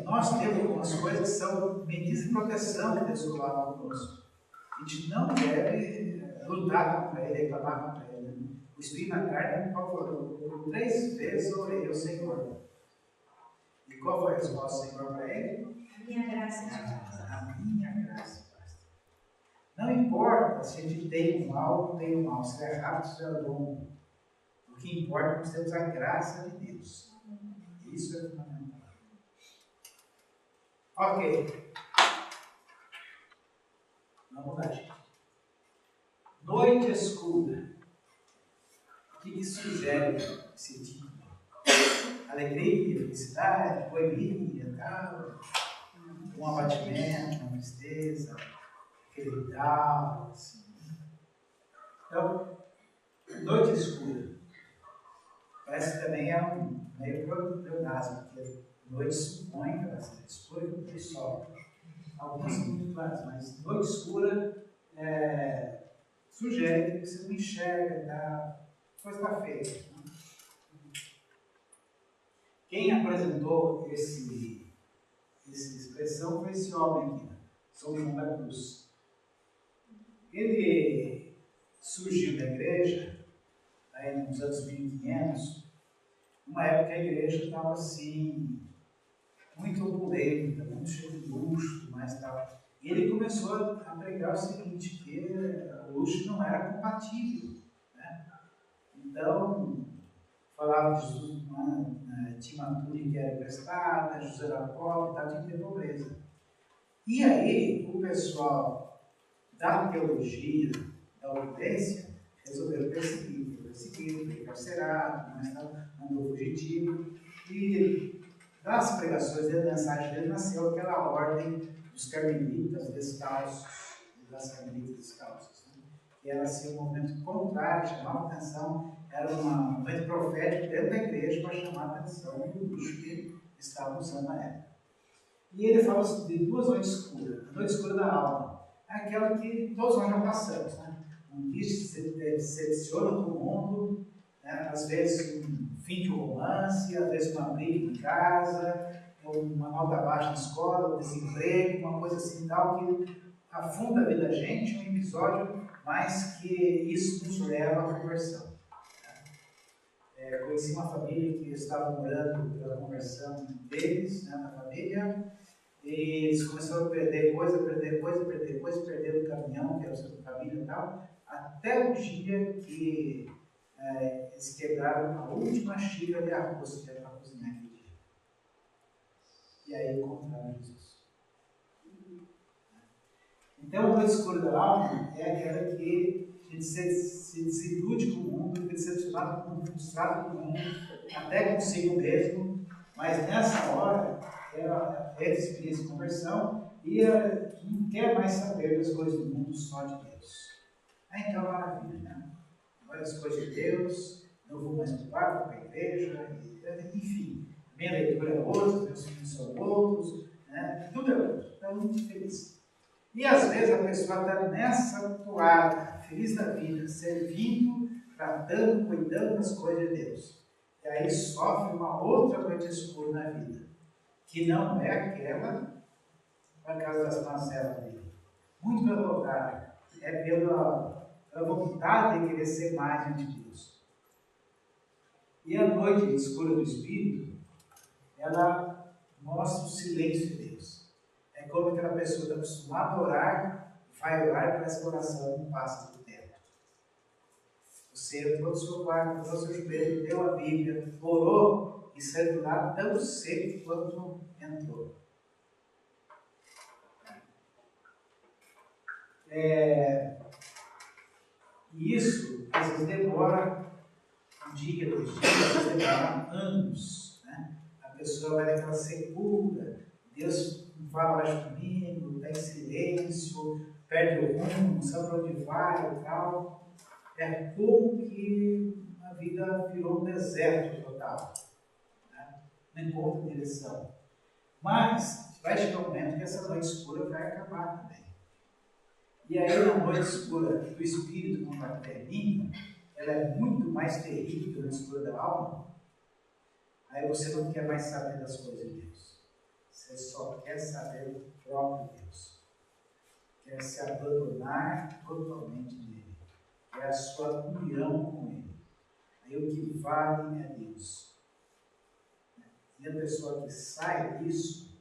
nós temos algumas coisas que são medidas de proteção que Deus coloca conosco. A gente não deve lutar contra ele, reclamar contra ele. Né? O espinho na carne, qual foi? Por 3 vezes eu orei ao Senhor. E qual foi a resposta do Senhor para ele? A minha graça te basta. A minha graça basta. Não importa se a gente tem um mal ou não tem um mal, se é rápido ou se é longo. O que importa é que nós temos a graça de Deus. Isso é fundamental. Ok. Vamos lá, gente. Noite escura. O que isso fizeram esse título? Alegria, felicidade, poesia, tal, um abatimento, uma tristeza, aquele tal, assim. Então, noite escura. Parece que também é um meio pleonasmo, porque noite supõe que ela seja escura e o sol. algumas são muito claras, mas noite escura sugere que você não enxerga, a coisa está feia. Né? Quem apresentou essa expressão foi esse homem aqui, São João da Cruz. Ele surgiu da igreja, aí nos anos 1500, numa época que a igreja estava assim, muito opulenta, muito cheia de luxo, mas tal. E ele começou a pregar o seguinte, que o luxo não era compatível. Né? Então, falava de Jesus, tinha uma túnica que era emprestada, Jesus era pobre, tal, tinha que ter pobreza. E aí, o pessoal da teologia, da obediência, resolveu perseguir, foi encarcerado, mas andou fugitivo. E das pregações dele, da mensagem dele, nasceu aquela ordem dos carmelitas descalços, das carmelitas descalças, né? Que era assim, um movimento contrário, chamava atenção, era um movimento profético dentro da igreja para chamar a atenção do luxo que estavam usando na época. E ele fala de duas noites escuras, a noite escura da alma, é aquela que todos nós já passamos, né? Um dia se decepciona com o mundo, né? Às vezes um fim de romance, às vezes uma briga em casa, uma nota baixa na escola, um desemprego, uma coisa assim tal, que afunda a vida da gente, um episódio, mas que isso nos leva à conversão. Conheci uma família que estava orando pela conversão deles, né, na família, e eles começaram a perder coisa, perderam o caminhão, que era a sua família e tal, até o dia que eles quebraram a última xícara de arroz que era para cozinhar aquele dia. E aí encontraram Jesus. Então, a noite escura da alma é aquela que a gente se desilude com o mundo, fica decepcionado com o mundo, frustrado com o mundo, até consigo mesmo, mas nessa hora ela é de experiência de conversão e ela não quer mais saber das coisas do mundo, só de Deus. Aí então, maravilha, né? Agora as coisas de Deus, não vou mais para o vou para a igreja, enfim, minha leitura é outra, meus filhos são outros, né? Tudo é outro, então muito feliz. E às vezes a pessoa está nessa toada, feliz da vida, servindo, tratando, cuidando das coisas de Deus. E aí sofre uma outra noite escura na vida, que não é aquela por causa das mazelas dele. Muito pelo contrário, é pela vontade de querer ser mais diante de Deus. E a noite escura do Espírito, ela mostra o silêncio de Deus. É como aquela pessoa está acostumada a orar, vai orar, parece que a oração não passa do teto. Você entrou no seu quarto, entrou no seu joelho, leu a Bíblia, orou e saiu do lado tão seco quanto entrou. E isso, às vezes, demora um dia, 2 dias, às vezes demora anos. Né? A pessoa vai naquela secura, Deus não fala mais comigo, está em silêncio, perde o rumo, não sabe para onde vai e tal. É como que a vida virou um deserto total. Né? Não encontra direção. Mas vai chegar um momento que essa noite escura vai acabar também. E aí, na noite escura do Espírito, quando ela termina, ela é muito mais terrível que a noite escura da alma. Aí você não quer mais saber das coisas de Deus. Você só quer saber do próprio Deus. Quer se abandonar totalmente nele. Quer a sua união com ele. Aí o que vale é Deus. E a pessoa que sai disso,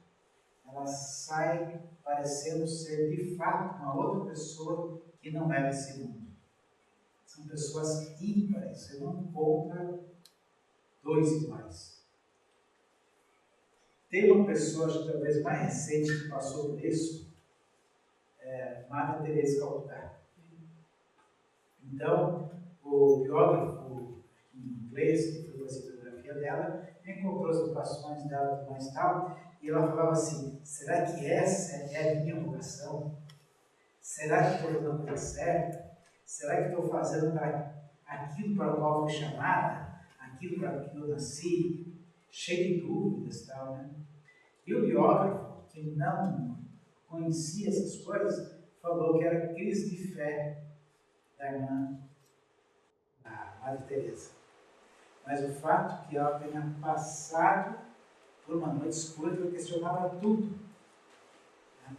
ela sai parecendo ser de fato uma outra pessoa que não é desse mundo. São pessoas ímpares, você não encontra 2 iguais. Tem uma pessoa, acho que talvez mais recente, que passou por isso, Madre Teresa de Calcutá. Então, o biógrafo inglês, que foi fazer a biografia dela, encontrou as anotações dela mais tal, e ela falava assim: será que essa é a minha vocação? Será que estou fazendo a coisa certa? Será que estou fazendo para aquilo para o qual fui chamada? Aquilo para que eu nasci? Cheio de dúvidas e tal, né? E o biógrafo, que não conhecia essas coisas, falou que era crise de fé da irmã, da Madre Teresa. Mas o fato é que ela tenha passado por uma noite escura que ela questionava tudo. Né?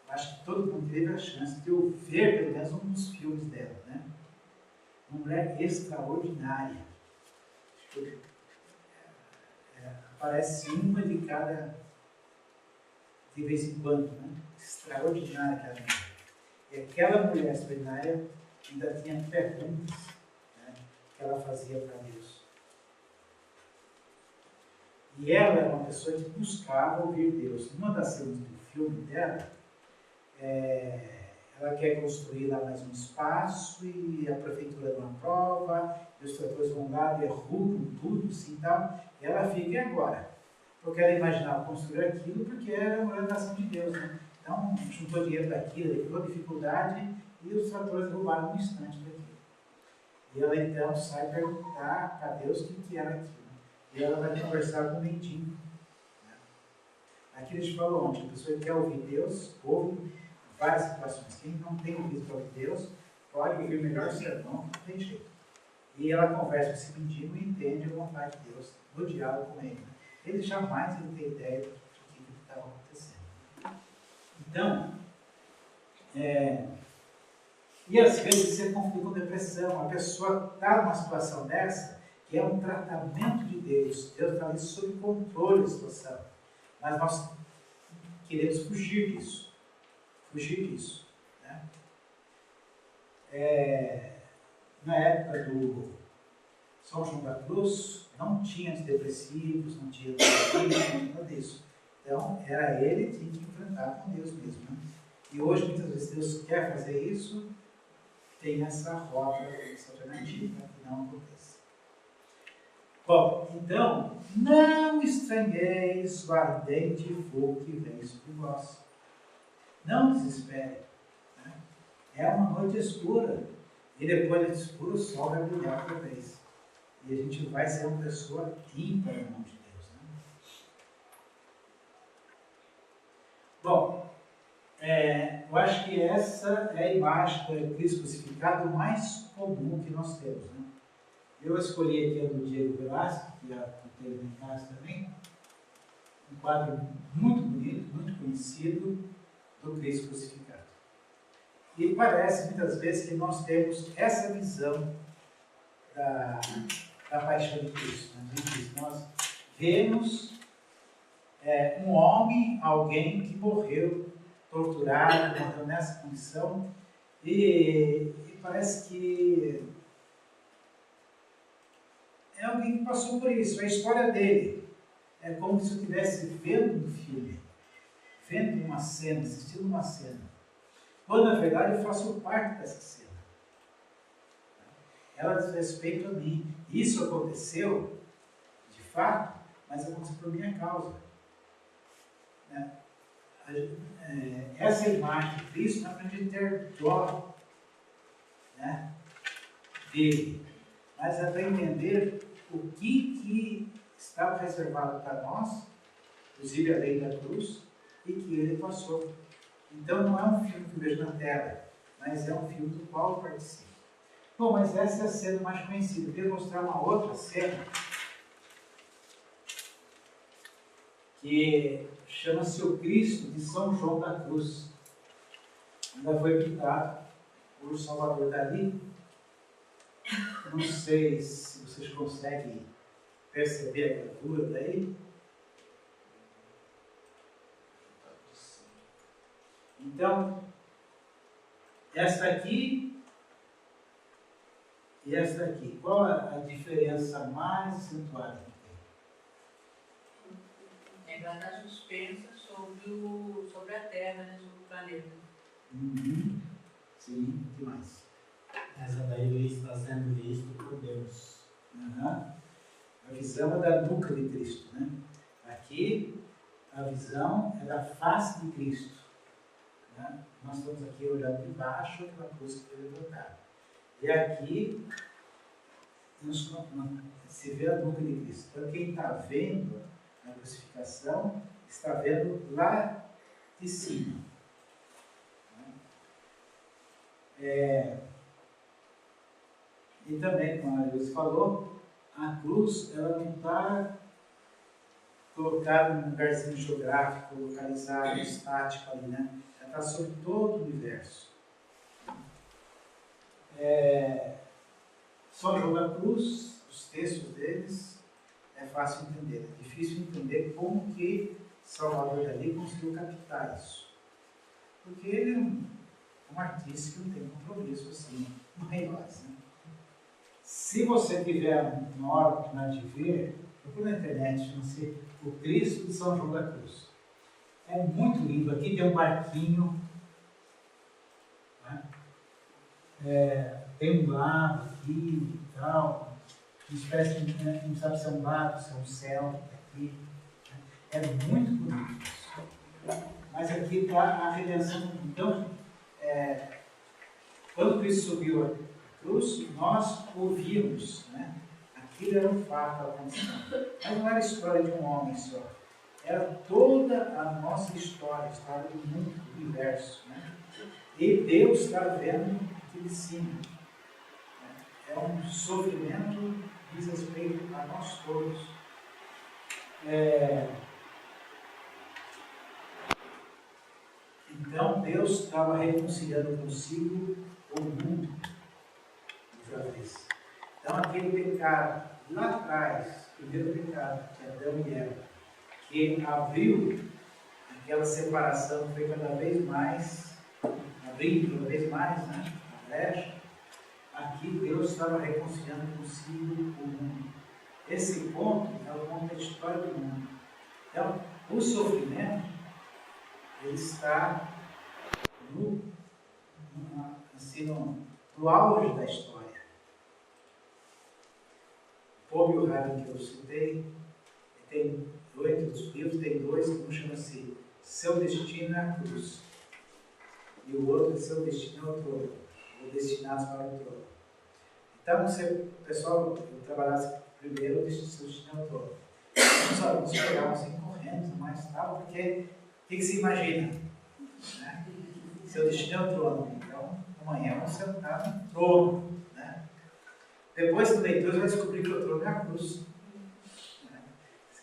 Acho que todo mundo teve a chance de eu ver pelo menos um dos filmes dela. Né? Uma mulher extraordinária. Aparece uma de cada, de vez em quando, né? Extraordinária aquela mulher. E aquela mulher extraordinária ainda tinha perguntas, né, que ela fazia para Deus. E ela era uma pessoa que buscava ouvir Deus. Numa das cenas do filme dela, ela quer construir lá mais um espaço e a prefeitura não aprova, e os tratores vão lá, derrubam tudo, assim, tal, e ela fica, e agora? Porque ela imaginava construir aquilo porque era uma orientação de Deus, né? Então, juntou dinheiro daquilo, daquela dificuldade, e os tratores roubaram um instante daquilo. E ela então sai perguntar para Deus o que era aquilo. E ela vai conversar com o mendigo. Né? Aqui a gente falou ontem, a pessoa que quer ouvir Deus, ouve várias situações. Quem não tem ouvido para ouvir Deus, pode ouvir o melhor sermão, não tem jeito. E ela conversa com esse mendigo e entende a vontade de Deus no diálogo com ele. Né? Ele jamais tem ideia do que estava acontecendo. Então, e às vezes você conflita com depressão. A pessoa está numa situação dessa, que é um tratamento de Deus. Deus está ali sob controle da situação. Mas nós queremos fugir disso. Fugir disso. Né? Na época do São João da Cruz, não tinha antidepressivos, não tinha nada disso. Então, era ele que tinha que enfrentar com Deus mesmo. Né? E hoje, muitas vezes, Deus quer fazer isso, tem essa rota, essa alternativa, que não acontece. Bom, então, não estranheis o ardente fogo que vem sobre vós. Não desespere. Né? É uma noite escura. E depois da escura, o sol vai brilhar outra vez. E a gente vai ser uma pessoa ímpar na mão de Deus. Né? Bom, eu acho que essa é a imagem do Cristo crucificado mais comum que nós temos. Né? Eu escolhi aqui a do Diego Velasco, que teve em casa também, um quadro muito bonito, muito conhecido do Cristo crucificado. E parece muitas vezes que nós temos essa visão da paixão de Cristo. Né? Nós vemos um homem, alguém que morreu torturado, morreu nessa condição, e parece que é alguém que passou por isso, a história dele. É como se eu estivesse vendo um filme, vendo uma cena, assistindo uma cena. Quando, na verdade, eu faço parte dessa cena. Ela diz respeito a mim. Isso aconteceu, de fato, mas aconteceu por minha causa. Né? Essa imagem de Cristo não é para a gente ter dó, né, dele, mas é para entender o que estava reservado para nós, inclusive a lei da cruz, e que ele passou. Então não é um filme que eu vejo na tela, mas é um filme do qual eu participo. Bom, mas essa é a cena mais conhecida. Eu queria mostrar uma outra cena que chama-se o Cristo de São João da Cruz. Ainda foi pintado por Salvador Dalí. Não sei se vocês conseguem perceber a gravura daí. Então, esta aqui e esta aqui. Qual a diferença mais acentuada que tem? Ela está suspensa sobre a Terra, né, sobre o planeta. Uhum. Sim, o que mais? Essa daí ele está sendo visto por Deus. Uhum. A visão é da nuca de Cristo. Né? Aqui, a visão é da face de Cristo. Né? Nós estamos aqui olhando de baixo para a cruz que foi levantada. E aqui, se vê a nuca de Cristo. Então, quem está vendo a crucificação, está vendo lá de cima. E também, como a Luiz falou, a cruz ela não está colocada num lugarzinho geográfico, localizado, estático ali, né? Ela está sobre todo o universo. São João da Cruz, os textos deles, é fácil entender. É difícil entender como que Salvador Dalí conseguiu captar isso. Porque ele é um artista que não tem compromisso assim, não tem nós, né? Se você tiver uma hora oportunidade de ver, procura na internet, chama-se O Cristo de São João da Cruz. É muito lindo. Aqui tem um barquinho, né? Tem um lago aqui e tal. Espécie de, não sabe se é um lago, se é um céu aqui. É muito bonito isso. Mas aqui está a redenção. Então, quando Cristo subiu a cruz, nós ouvimos, né? Aquilo era um fato acontecendo. Mas não era a história de um homem só. Era toda a nossa história, a história do mundo, do universo. Né? E Deus está vendo aqui de cima. É um sofrimento que diz respeito a nós todos. Então Deus estava reconciliando consigo o mundo de uma vez. Então aquele pecado lá atrás, o primeiro pecado de Adão e Eva, que abriu aquela separação, foi cada vez mais, abrindo cada vez mais, né, a brecha. Aqui Deus estava reconciliando consigo o mundo. Esse ponto é o ponto da história do mundo. Então, o sofrimento, ele está no auge da história. O Paul e o Hagen que eu citei, tem entre os livros, tem dois, um chama-se Seu Destino é a Cruz, e o outro é Seu Destino é o Trono, ou Destinados para o Trono. Então, o pessoal, eu trabalhasse primeiro, o Seu Destino é o Trono. Os alunos chegavam assim correndo, mas tal, porque o que se imagina? Né? Seu destino é o trono. Então, amanhã você está no trono. Né? Depois do leitor vai descobrir que o trono é a cruz. Né?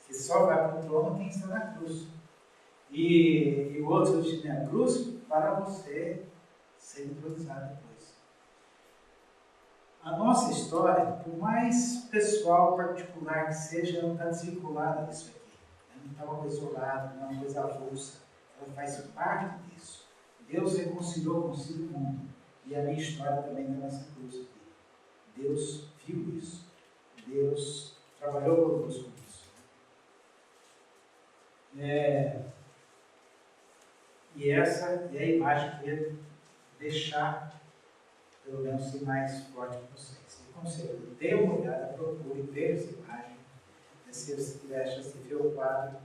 Que só vai para o trono quem está na cruz. E o outro destino é a cruz para você ser entronizado depois. A nossa história, por mais pessoal, particular que seja, ela está desvinculada disso aqui. Ela não está uma coisa isolada, não é uma coisa avulsa. Ela faz parte disso. Deus reconciliou consigo o mundo. E a minha história também está nessa cruz aqui. Deus viu isso. Deus trabalhou conosco nisso. E essa é a imagem que eu ia deixar, pelo menos, ser mais forte para vocês. E conselho, dê uma olhada, procure ver essa imagem. Se você tiver a chance de ver o quadro,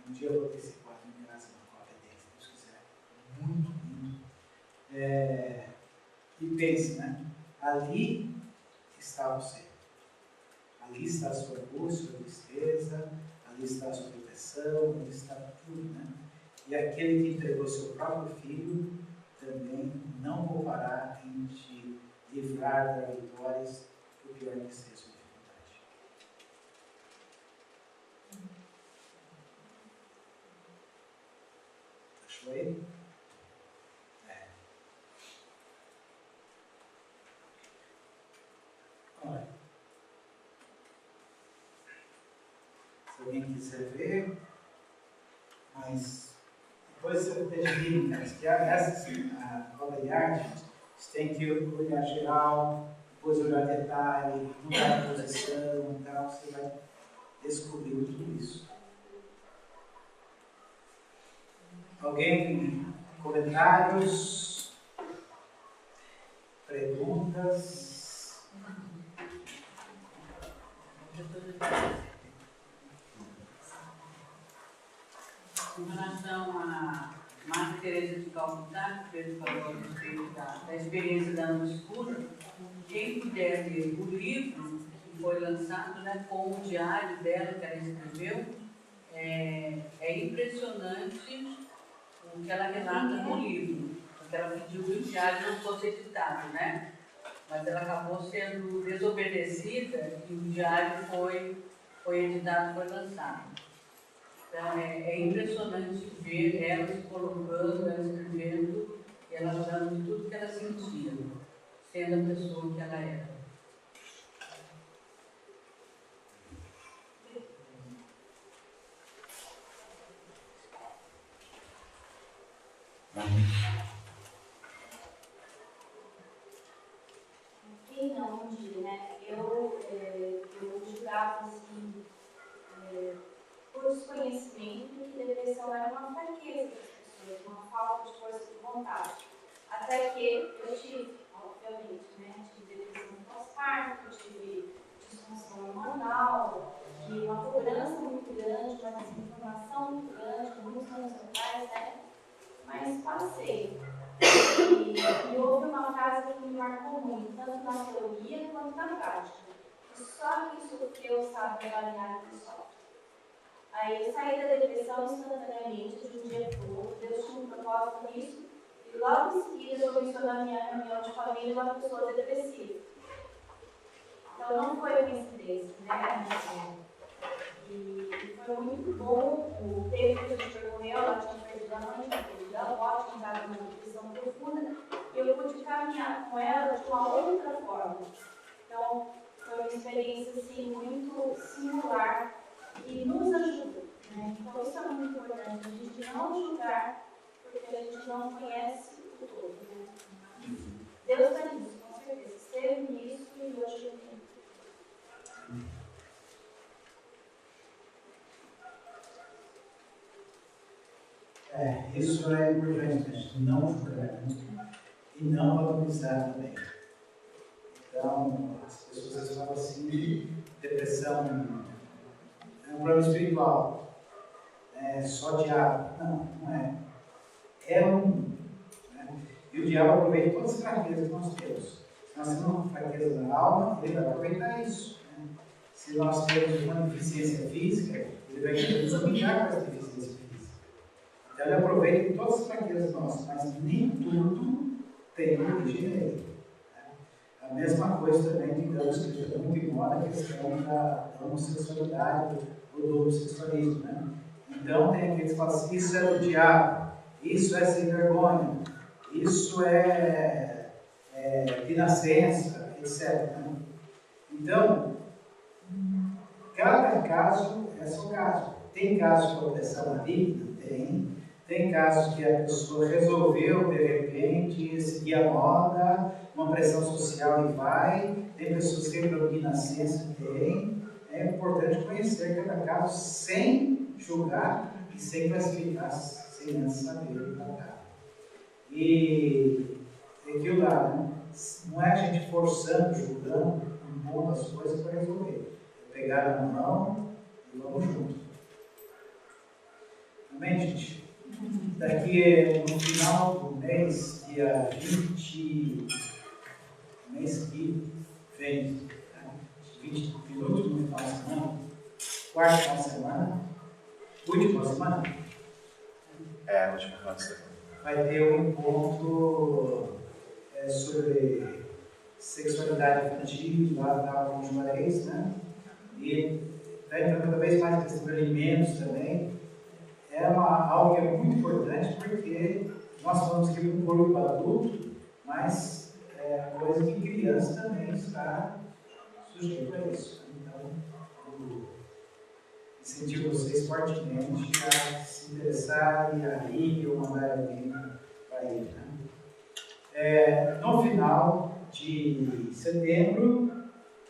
um dia eu vou ter esse quadro em casa, uma cópia dele, se Deus quiser. Muito lindo. E pense, né? Ali está você. Ali está a sua angústia, sua tristeza, ali está a sua proteção, ali está tudo, né? E aquele que entregou seu próprio filho também não poupará em te livrar das vitórias, por pior que seja a sua dificuldade. Achou aí? Olha. Se alguém quiser ver, mas depois você tem que essa obra de arte, você tem que olhar geral, depois olhar detalhe, mudar a posição e tal, você vai descobrir tudo isso. Alguém? Comentários? Perguntas? Com relação a Madre Teresa de Calcutá, que ele falou a respeito da experiência da noite escura, quem puder ler o livro que foi lançado, né, com o diário dela que ela escreveu, é impressionante o que ela relata no livro. porque ela pediu que o diário não fosse editado, né? Mas ela acabou sendo desobedecida e o diário foi editado, foi lançado. Então é impressionante ver ela se colocando, ela escrevendo, ela falando de tudo que ela sentia, sendo a pessoa que ela era. Quem não um dia, né? Eu julgava assim, por desconhecimento, que depressão era uma fraqueza das pessoas, uma falta de força de vontade. Até que eu tive, obviamente, né? Tive depressão pós-parto, tive disfunção hormonal, e uma cobrança muito grande, uma desinformação muito grande, muitos anos atrás, né? Mas passei. E houve uma frase que me marcou muito, tanto na teoria quanto na prática. Só quem sofreu sabe avaliar quem sofre. Aí eu saí da depressão instantaneamente, de um dia para o outro, Deus tinha um propósito nisso, e logo em seguida eu comecei na minha reunião de família uma pessoa depressiva. Então não foi coincidência, né? E foi muito bom o tempo que a gente percorreu, ela tinha perdido a mãe, tinha perdido a avó, tinha entrado numa depressão profunda, e eu pude caminhar com ela de uma outra forma. Então, foi uma experiência assim, muito singular e nos ajuda. Né? Então, isso é muito importante, a gente não julgar, porque a gente não conhece o todo. Né? Deus está nisso, com certeza. Esteve nisso e hoje eu tenho. Isso é importante, gente, não julgar e não valorizar também. Então, as pessoas às vezes falam assim, depressão é um problema espiritual, é só diabo. Não, não é. É um. Né? E o diabo aproveita todas as fraquezas que nós temos. Se nós temos uma fraqueza na alma, ele vai aproveitar isso. Né? Se nós temos uma deficiência física, ele vai querer nos humilhar com essa deficiência física. Então ele aproveita todas as fraquezas nossas, mas nem tudo tem origem nele. A mesma coisa também, digamos, que está muito em moda a questão da homossexualidade ou do homossexualismo. Né? Então tem aqueles que falam assim, isso é do diabo, isso é sem vergonha, isso é de nascença, etc. Né? Então, cada caso é seu caso. Tem casos de opressão maligna? Tem casos que a pessoa resolveu, de repente, seguir a moda, uma pressão social e vai. Tem pessoas que têm de nascença, tem. É importante conhecer cada caso sem julgar e sem classificar, sem antes saber o tratar. E aquilo lá, né? Não é a gente forçando, julgando, impondo as coisas para resolver. É pegar na mão e vamos juntos. Amém, gente? Daqui no final do mês, dia 20, mês que vem, tá? 20 minutos no final de semana, quarta final de semana, última semana. Última final de semana. Vai ter um encontro sobre sexualidade infantil lá na Juarez, né? E vai entrando cada vez mais questão de alimentos também. É algo que é muito importante porque nós falamos que o corpo adulto, mas é coisa que criança também está sujeito a isso. Então, eu incentivo vocês fortemente a se interessarem, a ir ou mandar alguém para ir. Né? No final de setembro,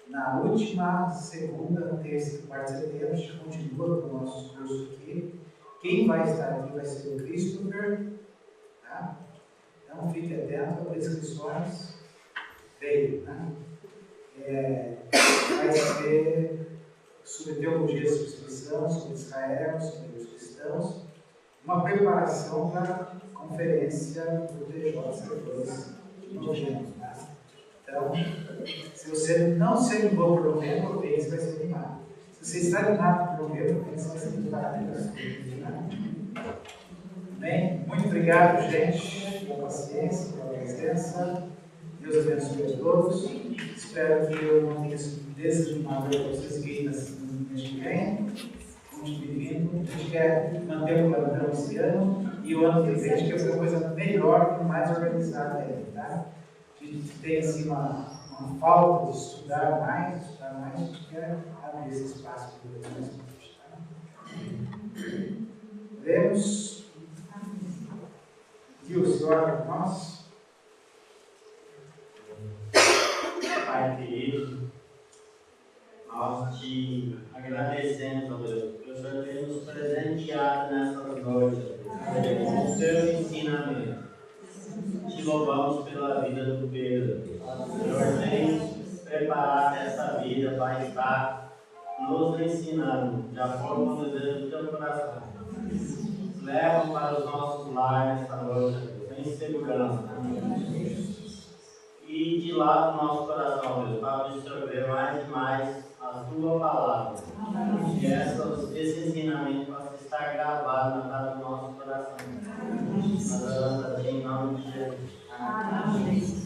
na última segunda, terça e quarta de setembro, a gente continua com o nosso curso aqui. Quem vai estar aqui vai ser o Christopher, tá? Então fique atento às inscrições. Veio, né? Vai ser sobre teologia da substituição, sobre Israel, sobre os cristãos, uma preparação para a conferência do TJ em novembro. Tá? Então, se você não se animou para o novembro, você vai ser animado. Se você está animado para o novembro, você vai ser animado. Amém? Muito obrigado, gente, pela paciência, pela presença. Deus abençoe a todos. Espero que eu não tenha sido desanimador para vocês que ainda no mês que vem. Continue vindo. A gente quer manter o padrão esse ano e o ano que vem a gente quer fazer uma coisa melhor e mais organizada ainda, tá? A gente tem assim uma falta de estudar mais, a gente quer abrir esse espaço para mais gente, tá? Oremos. Deus, ora por nós. Pai querido, nós te agradecemos, ó Deus, porque o Senhor tem nos presenteado nessas noites, com o seu ensinamento. Te louvamos pela vida do Pedro. O Senhor tem preparado essa vida para estar nos ensinando, de acordo com o desejo do teu coração. Leva para os nossos lares esta noite, em segurança. E de lá do nosso coração, Deus, para absorver mais e mais a tua palavra. Que esse ensinamento possa estar gravado na casa do nosso coração. Nós oramos assim em nome de Jesus. Amém.